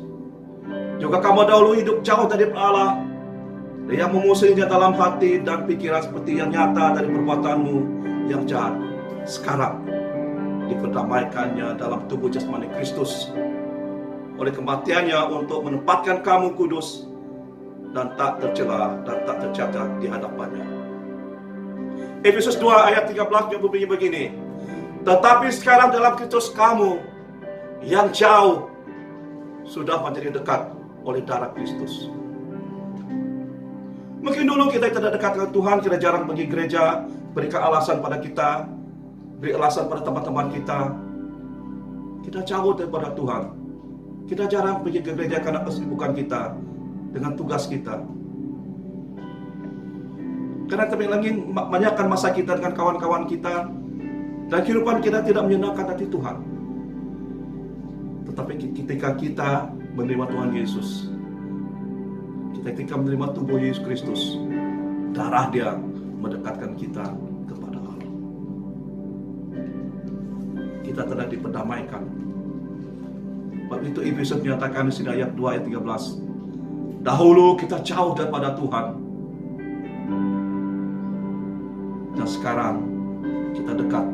Juga kamu dahulu hidup jauh dari Allah, dia yang memusuhinya dalam hati dan pikiran seperti yang nyata dari perbuatanmu yang jahat. Sekarang diperdamaikannya dalam tubuh jasmani Kristus oleh kematiannya untuk menempatkan kamu kudus dan tak tercela dan tak tercacat di hadapannya." Efesus 2 ayat 13 yang berbunyi begini, "Tetapi sekarang dalam Kristus kamu yang jauh sudah menjadi dekat oleh darah Kristus." Mungkin dulu kita tidak dekat dengan Tuhan, kita jarang pergi gereja, berikan alasan pada kita, beri alasan pada teman-teman kita. Kita jauh daripada Tuhan. Kita jarang pergi ke gereja karena kesibukan kita dengan tugas kita. Karena kami ingin menyediakan masa kita dengan kawan-kawan kita, dan kehidupan kita tidak menyenangkan hati Tuhan. Tetapi ketika kita menerima Tuhan Yesus, ketika menerima tubuh Yesus Kristus, darah dia mendekatkan kita kepada Allah. Kita telah diperdamaikan. Sebab itu Efesus menyatakan di sini ayat 2 ayat 13, "Dahulu kita jauh daripada Tuhan, dan sekarang kita dekat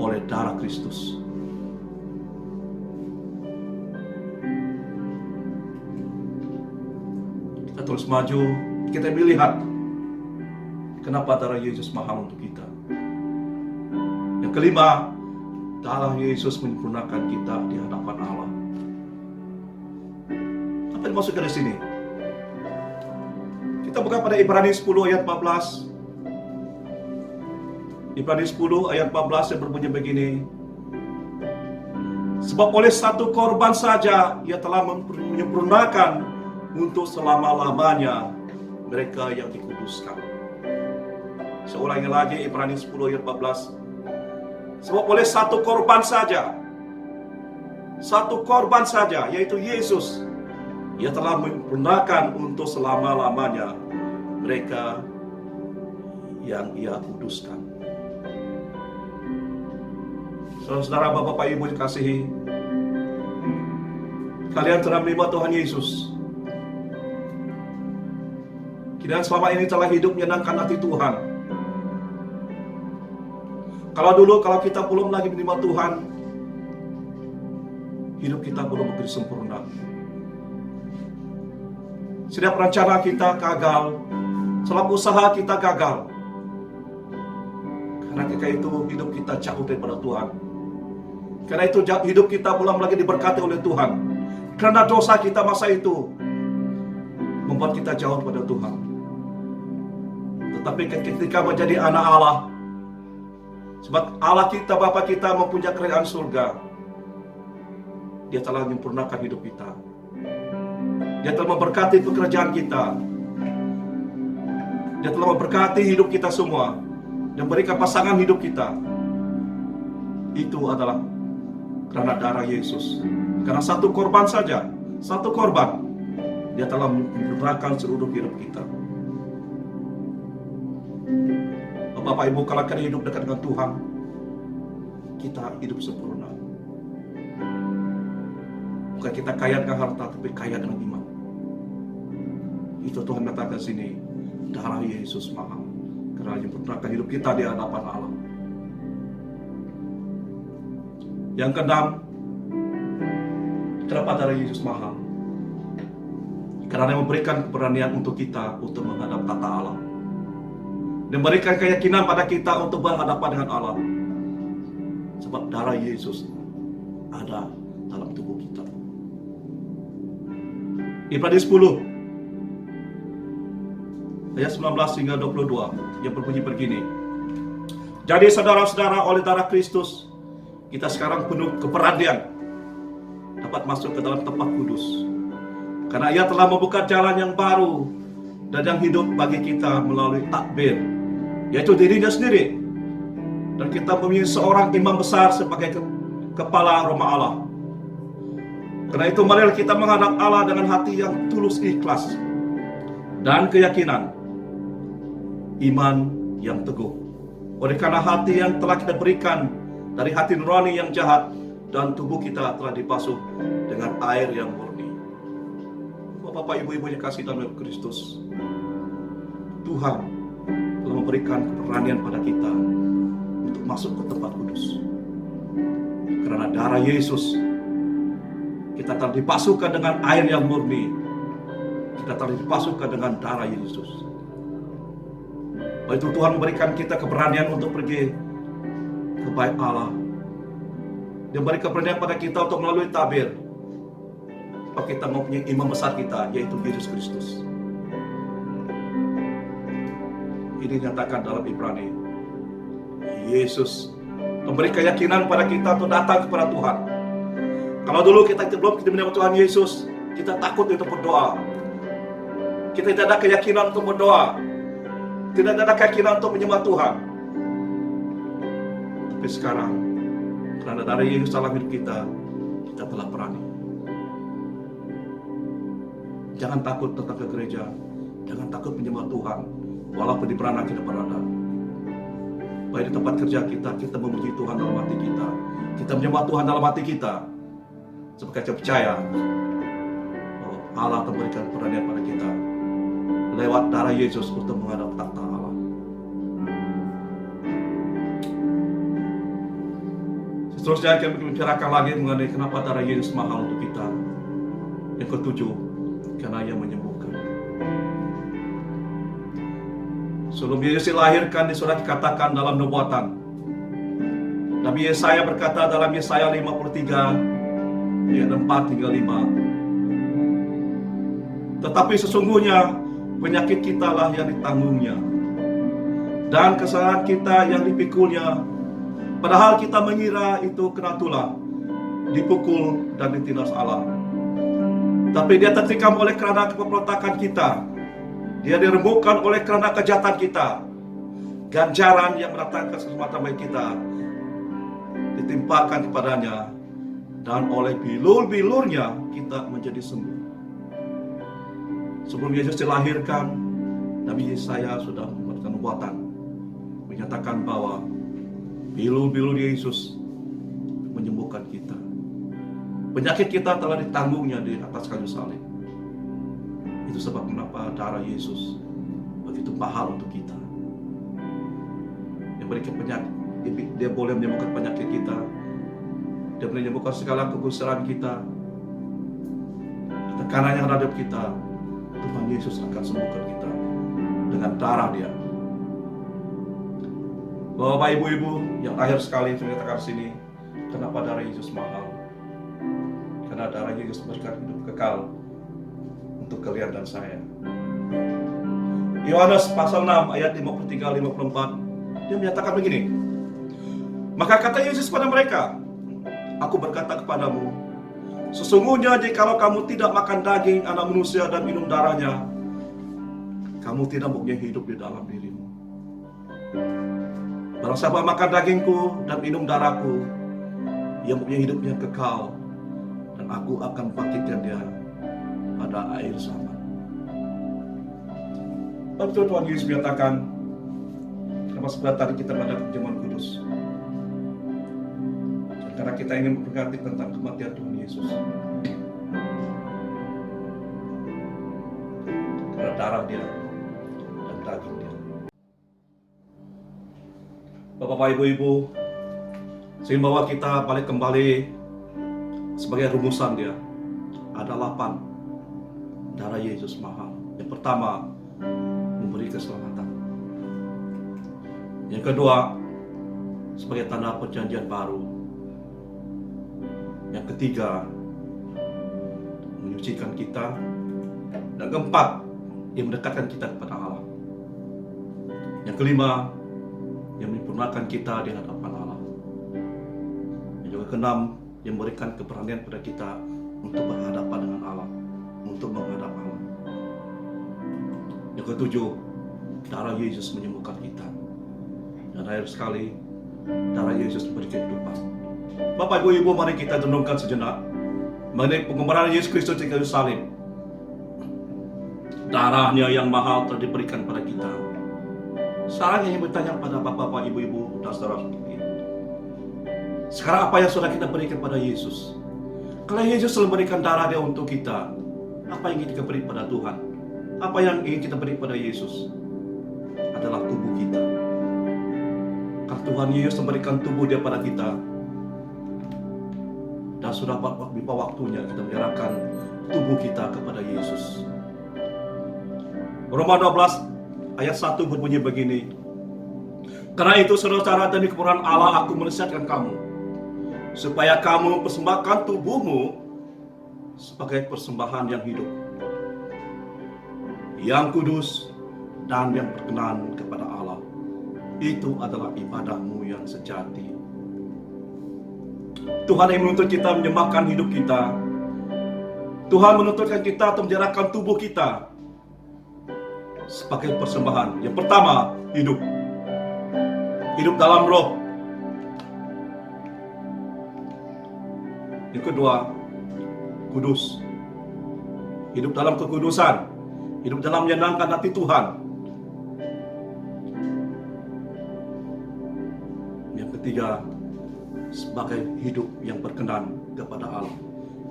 oleh darah Kristus." Kita terus maju, kita melihat kenapa darah Yesus mahal untuk kita. Yang kelima, darah Yesus menyempurnakan kita di hadapan Allah. Apa yang dimaksudkan di sini? Kita buka pada Ibrani 10 ayat 14. Ibrani 10 ayat 14 yang berbunyi begini, "Sebab oleh satu korban saja ia telah menyempurnakan untuk selama-lamanya mereka yang dikuduskan." Saya ulangi lagi Ibrani 10 ayat 14. Sebab oleh satu korban saja, yaitu Yesus, ia telah menyempurnakan untuk selama-lamanya mereka yang ia kuduskan. Saudara, Bapak, Ibu dikasihi, kalian telah menerima Tuhan Yesus. Kalian selama ini telah hidup menyenangkan hati Tuhan. Kalau kita belum lagi menerima Tuhan, hidup kita belum begitu sempurna. Setiap rencana kita gagal, setiap usaha kita gagal. Karena ketika itu hidup kita jauh daripada Tuhan. Karena itu hidup kita belum lagi diberkati oleh Tuhan. Karena dosa kita masa itu membuat kita jauh daripada Tuhan. Tetapi ketika menjadi anak Allah, sebab Allah kita, Bapa kita mempunyai kerajaan surga, Dia telah menyempurnakan hidup kita. Dia telah memberkati pekerjaan kita. Dia telah memberkati hidup kita semua dan berikan pasangan hidup kita. Itu adalah karena darah Yesus. Karena satu korban saja, satu korban, Dia telah menyempurnakan seluruh hidup kita. Bapak Ibu, kalau kita hidup dekat dengan Tuhan, kita hidup sempurna. Bukan kita kaya dengan harta, tapi kaya dengan iman. Itu Tuhan katakan sini, darah Yesus mahal, karena menyempurnakan hidup kita di hadapan Allah. Yang keenam, kenapa darah Yesus mahal? Karena Dia memberikan keberanian untuk kita untuk menghadap tata Allah. Dan berikan keyakinan pada kita untuk berhadapan dengan Allah. Sebab darah Yesus ada dalam tubuh kita. Ibrani 10 ayat 19 hingga 22 yang berbunyi begini. Jadi saudara-saudara, oleh darah Kristus kita sekarang penuh keberanian dapat masuk ke dalam tempat kudus. Karena Ia telah membuka jalan yang baru dan yang hidup bagi kita melalui takbir, yaitu dirinya sendiri. Dan kita memiliki seorang imam besar sebagai kepala rumah Allah. Karena itu marilah kita menghadap Allah dengan hati yang tulus ikhlas dan keyakinan, iman yang teguh. Oleh karena hati yang telah kita berikan dari hati nurani yang jahat, dan tubuh kita telah dibasuh dengan air yang murni. Bapak Ibu yang kasih dalam Kristus, Tuhan telah memberikan keberanian pada kita untuk masuk ke tempat kudus. Karena darah Yesus, kita telah dibasuhkan dengan air yang murni. Kita telah dibasuhkan dengan darah Yesus. Itu Tuhan memberikan kita keberanian untuk pergi ke bait Allah. Dia beri keberanian pada kita untuk melalui tabir. Bahwa kita mempunyai imam besar kita, yaitu Yesus Kristus. Ini dinyatakan dalam Ibrani. Yesus memberi keyakinan pada kita untuk datang kepada Tuhan. Kalau dulu kita belum menerima Tuhan Yesus, kita takut untuk berdoa. Kita tidak ada keyakinan untuk berdoa. Tidak ada keyakinan untuk menyembah Tuhan. Tapi sekarang, karena darah Yesus dalam hidup kita, kita telah berani. Jangan takut datang ke gereja. Jangan takut menyembah Tuhan, walaupun di mana kita berada. Baik di tempat kerja kita, kita memuji Tuhan dalam hati kita. Kita menyembah Tuhan dalam hati kita. Sebab kita percaya bahwa Allah akan memberikan keberanian pada kita lewat darah Yesus untuk menghadap takhta Allah. Seterusnya kita membicarakan lagi mengenai kenapa darah Yesus mahal untuk kita. Yang ketujuh, karena Ia menyembuhkan. Sebelum Yesus dilahirkan, sudah dikatakan dalam nubuatan. Nabi Yesaya berkata dalam Yesaya 53 ayat 4 hingga 5. Tetapi sesungguhnya penyakit kita lah yang ditanggungnya, dan kesalahan kita yang dipikulnya. Padahal kita mengira itu kena tulah, dipukul dan ditindas Allah. Tapi Dia tertikam oleh kerana pemberontakan kita, Dia diremukkan oleh kerana kejahatan kita. Ganjaran yang mendatangkan keselamatan bagi kita ditimpakan kepadanya, dan oleh bilur-bilurnya kita menjadi sembuh. Sebelum Yesus dilahirkan, Nabi Yesaya sudah memberikan nubuatan, menyatakan bahwa bilur-bilur Yesus menyembuhkan kita. Penyakit kita telah ditanggungnya di atas kayu salib. Itu sebab kenapa darah Yesus begitu mahal untuk kita. Yang berikan Dia boleh menyembuhkan penyakit kita. Dia boleh menyembuhkan segala kegusaran kita, tekanan yang terhadap kita. Tuhan Yesus akan sembuhkan kita dengan darah Dia. Bapak, ibu-ibu, yang akhir sekali menyatakan sini, kenapa darah Yesus mahal? Karena darah Yesus memberikan hidup kekal untuk kalian dan saya. Yohanes pasal 6 ayat 53-54, dia menyatakan begini. Maka kata Yesus pada mereka, aku berkata kepadamu, sesungguhnya jikalau kamu tidak makan daging anak manusia dan minum darahnya, kamu tidak mempunyai hidup di dalam dirimu. Barang siapa makan dagingku dan minum darahku, ia mempunyai hidup yang kekal, dan aku akan bangkitkan dia pada air zaman. Betul Tuhan Yesus menyatakan, kenapa sebelah tadi kita mendapat perjamuan kudus? Karena kita ingin memperingati tentang kematian Tuhan Yesus. Karena darah Dia dan daging Dia. Bapak, ibu-ibu, sehingga bahwa kita balik kembali sebagai rumusan Dia ada 8. Darah Yesus mahal. Yang pertama, memberi keselamatan. Yang kedua, sebagai tanda perjanjian baru. Yang ketiga, menyucikan kita. Dan keempat, yang mendekatkan kita kepada Allah. Yang kelima, yang menyempurnakan kita di hadapan Allah. Yang juga keenam, yang memberikan keberanian pada kita untuk berhadapan dengan Allah, untuk menghadap Allah. Yang ketujuh, darah Yesus menyembuhkan kita. Dan akhir sekali, darah Yesus memberi kehidupan. Bapak, ibu, ibu, mari kita renungkan sejenak mengenai pengorbanan Yesus Kristus di kayu salib. Darahnya yang mahal telah diberikan pada kita. Sekarang ingin bertanya pada bapak-bapak, ibu-ibu, dan saudara sekalian. Sekarang apa yang sudah kita berikan pada Yesus? Kalau Yesus telah memberikan darah Dia untuk kita, apa yang ingin kita beri pada Tuhan? Apa yang ingin kita beri pada Yesus? Adalah tubuh kita. Karena Tuhan Yesus memberikan tubuh Dia pada kita, dan sudah tiba waktunya kita menyerahkan tubuh kita kepada Yesus. Roma 12 ayat 1 berbunyi begini. Karena itu saudara-saudara, demi kemurahan Allah aku menasihatkan kamu, supaya kamu mempersembahkan tubuhmu sebagai persembahan yang hidup, yang kudus, dan yang berkenan kepada Allah. Itu adalah ibadahmu yang sejati. Tuhan yang menuntut kita menyembahkan hidup kita. Tuhan menuntutkan kita untuk menyerahkan tubuh kita sebagai persembahan. Yang pertama, hidup. Hidup dalam roh. Yang kedua, kudus. Hidup dalam kekudusan. Hidup dalam menyenangkan hati Tuhan. Yang ketiga, sebagai hidup yang berkenan kepada Allah.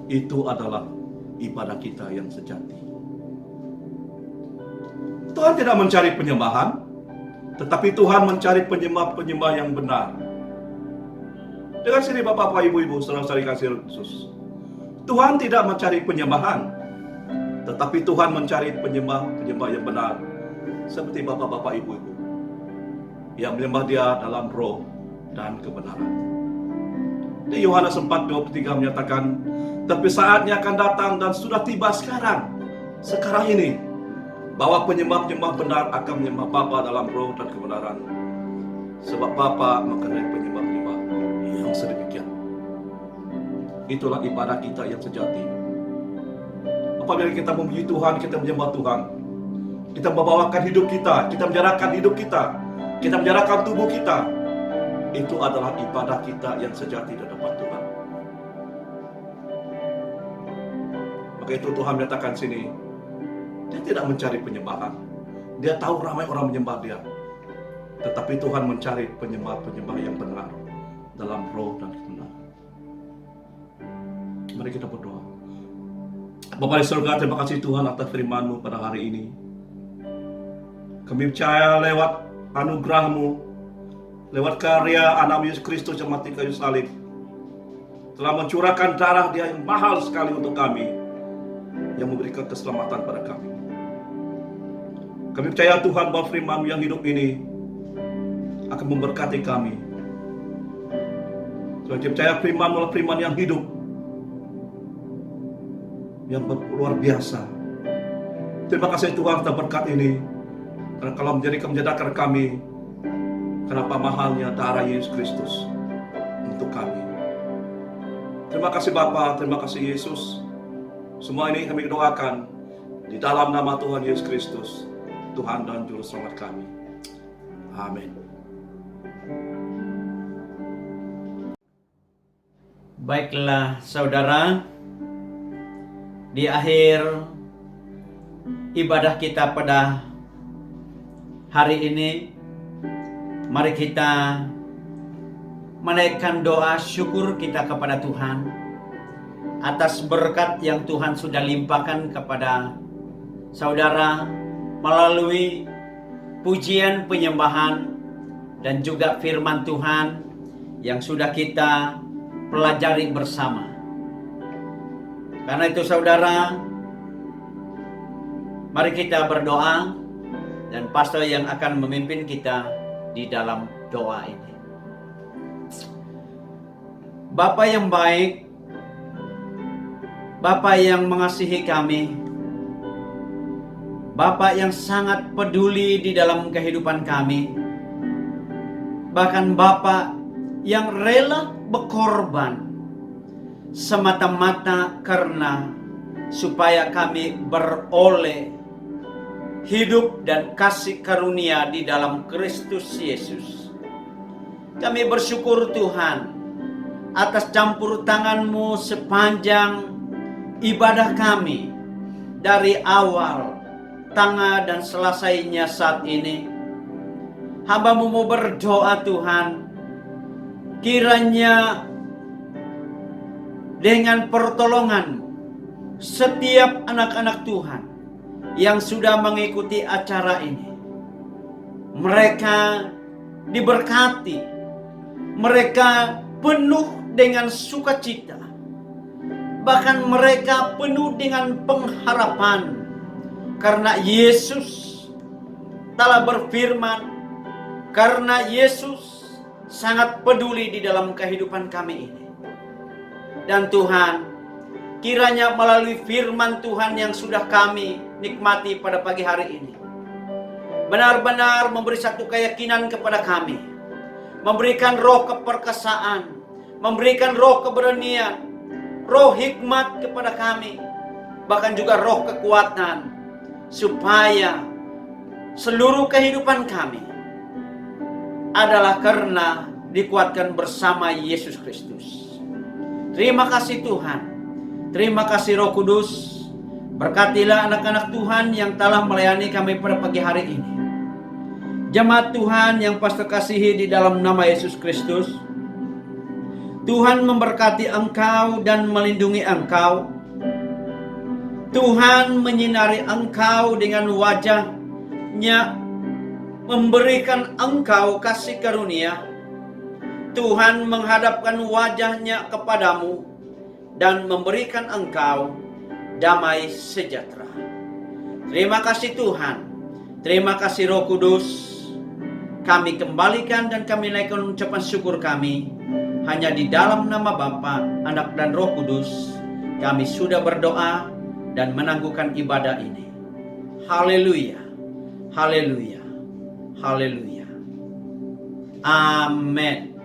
Itu adalah ibadah kita yang sejati. Tuhan tidak mencari penyembahan, tetapi Tuhan mencari penyembah-penyembah yang benar. Dengan sini Bapak, Ibu-ibu, saudara-saudari kasih Yesus, Tuhan tidak mencari penyembahan, tetapi Tuhan mencari penyembah-penyembah yang benar. Seperti Bapak-bapak, Ibu-ibu yang menyembah Dia dalam roh dan kebenaran. Di Yohanes 4:23 menyatakan, tapi saatnya akan datang dan sudah tiba sekarang ini, bahwa penyembah-penyembah benar akan menyembah Bapa dalam roh dan kebenaran. Sebab Bapa mengenai penyembah-penyembah yang sedemikian. Itulah ibadah kita yang sejati. Apabila kita memuji Tuhan, kita menyembah Tuhan, kita membawakan hidup kita menyerahkan hidup kita menyerahkan tubuh kita, itu adalah ibadah kita yang sejati di hadapan Tuhan. Maka itu Tuhan menyatakan sini, Dia tidak mencari penyembahan. Dia tahu ramai orang menyembah Dia, tetapi Tuhan mencari penyembah-penyembah yang benar dalam roh dan kebenaran. Mari kita berdoa. Bapa di surga, terima kasih Tuhan atas firman-Mu pada hari ini. Kami percaya lewat anugerah-Mu, lewat karya anak Yesus Kristus yang mati kayu salib, telah mencurahkan darah Dia yang mahal sekali untuk kami, yang memberikan keselamatan pada kami. Kami percaya Tuhan bahwa firman yang hidup ini akan memberkati kami. Kami percaya firman adalah firman yang hidup, yang luar biasa. Terima kasih Tuhan atas berkat ini, karena kalau menjadikan kami kenapa mahalnya darah Yesus Kristus untuk kami. Terima kasih Bapa, terima kasih Yesus. Semua ini kami doakan di dalam nama Tuhan Yesus Kristus, Tuhan dan Juru Selamat kami. Amin. Baiklah saudara, di akhir ibadah kita pada hari ini, mari kita menaikkan doa syukur kita kepada Tuhan atas berkat yang Tuhan sudah limpahkan kepada saudara melalui pujian penyembahan dan juga firman Tuhan yang sudah kita pelajari bersama. Karena itu saudara, mari kita berdoa dan pastor yang akan memimpin kita di dalam doa ini. Bapa yang baik, Bapa yang mengasihi kami, Bapa yang sangat peduli di dalam kehidupan kami, bahkan Bapa yang rela berkorban semata-mata karena supaya kami beroleh hidup dan kasih karunia di dalam Kristus Yesus. Kami bersyukur Tuhan atas campur tangan-Mu sepanjang ibadah kami dari awal, tengah dan selesainya saat ini. Hamba-Mu mau berdoa Tuhan, kiranya dengan pertolongan setiap anak-anak Tuhan yang sudah mengikuti acara ini, mereka diberkati, mereka penuh dengan sukacita, bahkan mereka penuh dengan pengharapan karena Yesus telah berfirman, karena Yesus sangat peduli di dalam kehidupan kami ini. Dan Tuhan, kiranya melalui firman Tuhan yang sudah kami nikmati pada pagi hari ini, benar-benar memberi satu keyakinan kepada kami, memberikan roh keperkasaan, memberikan roh keberanian, roh hikmat kepada kami, bahkan juga roh kekuatan, supaya seluruh kehidupan kami adalah karena dikuatkan bersama Yesus Kristus. Terima kasih Tuhan. Terima kasih Roh Kudus. Berkatilah anak-anak Tuhan yang telah melayani kami pada pagi hari ini. Jemaat Tuhan yang pastor kasihi di dalam nama Yesus Kristus, Tuhan memberkati engkau dan melindungi engkau. Tuhan menyinari engkau dengan wajah-Nya, memberikan engkau kasih karunia. Tuhan menghadapkan wajah-Nya kepadamu dan memberikan engkau damai sejahtera. Terima kasih Tuhan. Terima kasih Roh Kudus. Kami kembalikan dan kami naikkan ucapan syukur kami hanya di dalam nama Bapa, Anak dan Roh Kudus. Kami sudah berdoa dan menangguhkan ibadah ini. Haleluya. Haleluya. Haleluya. Amin.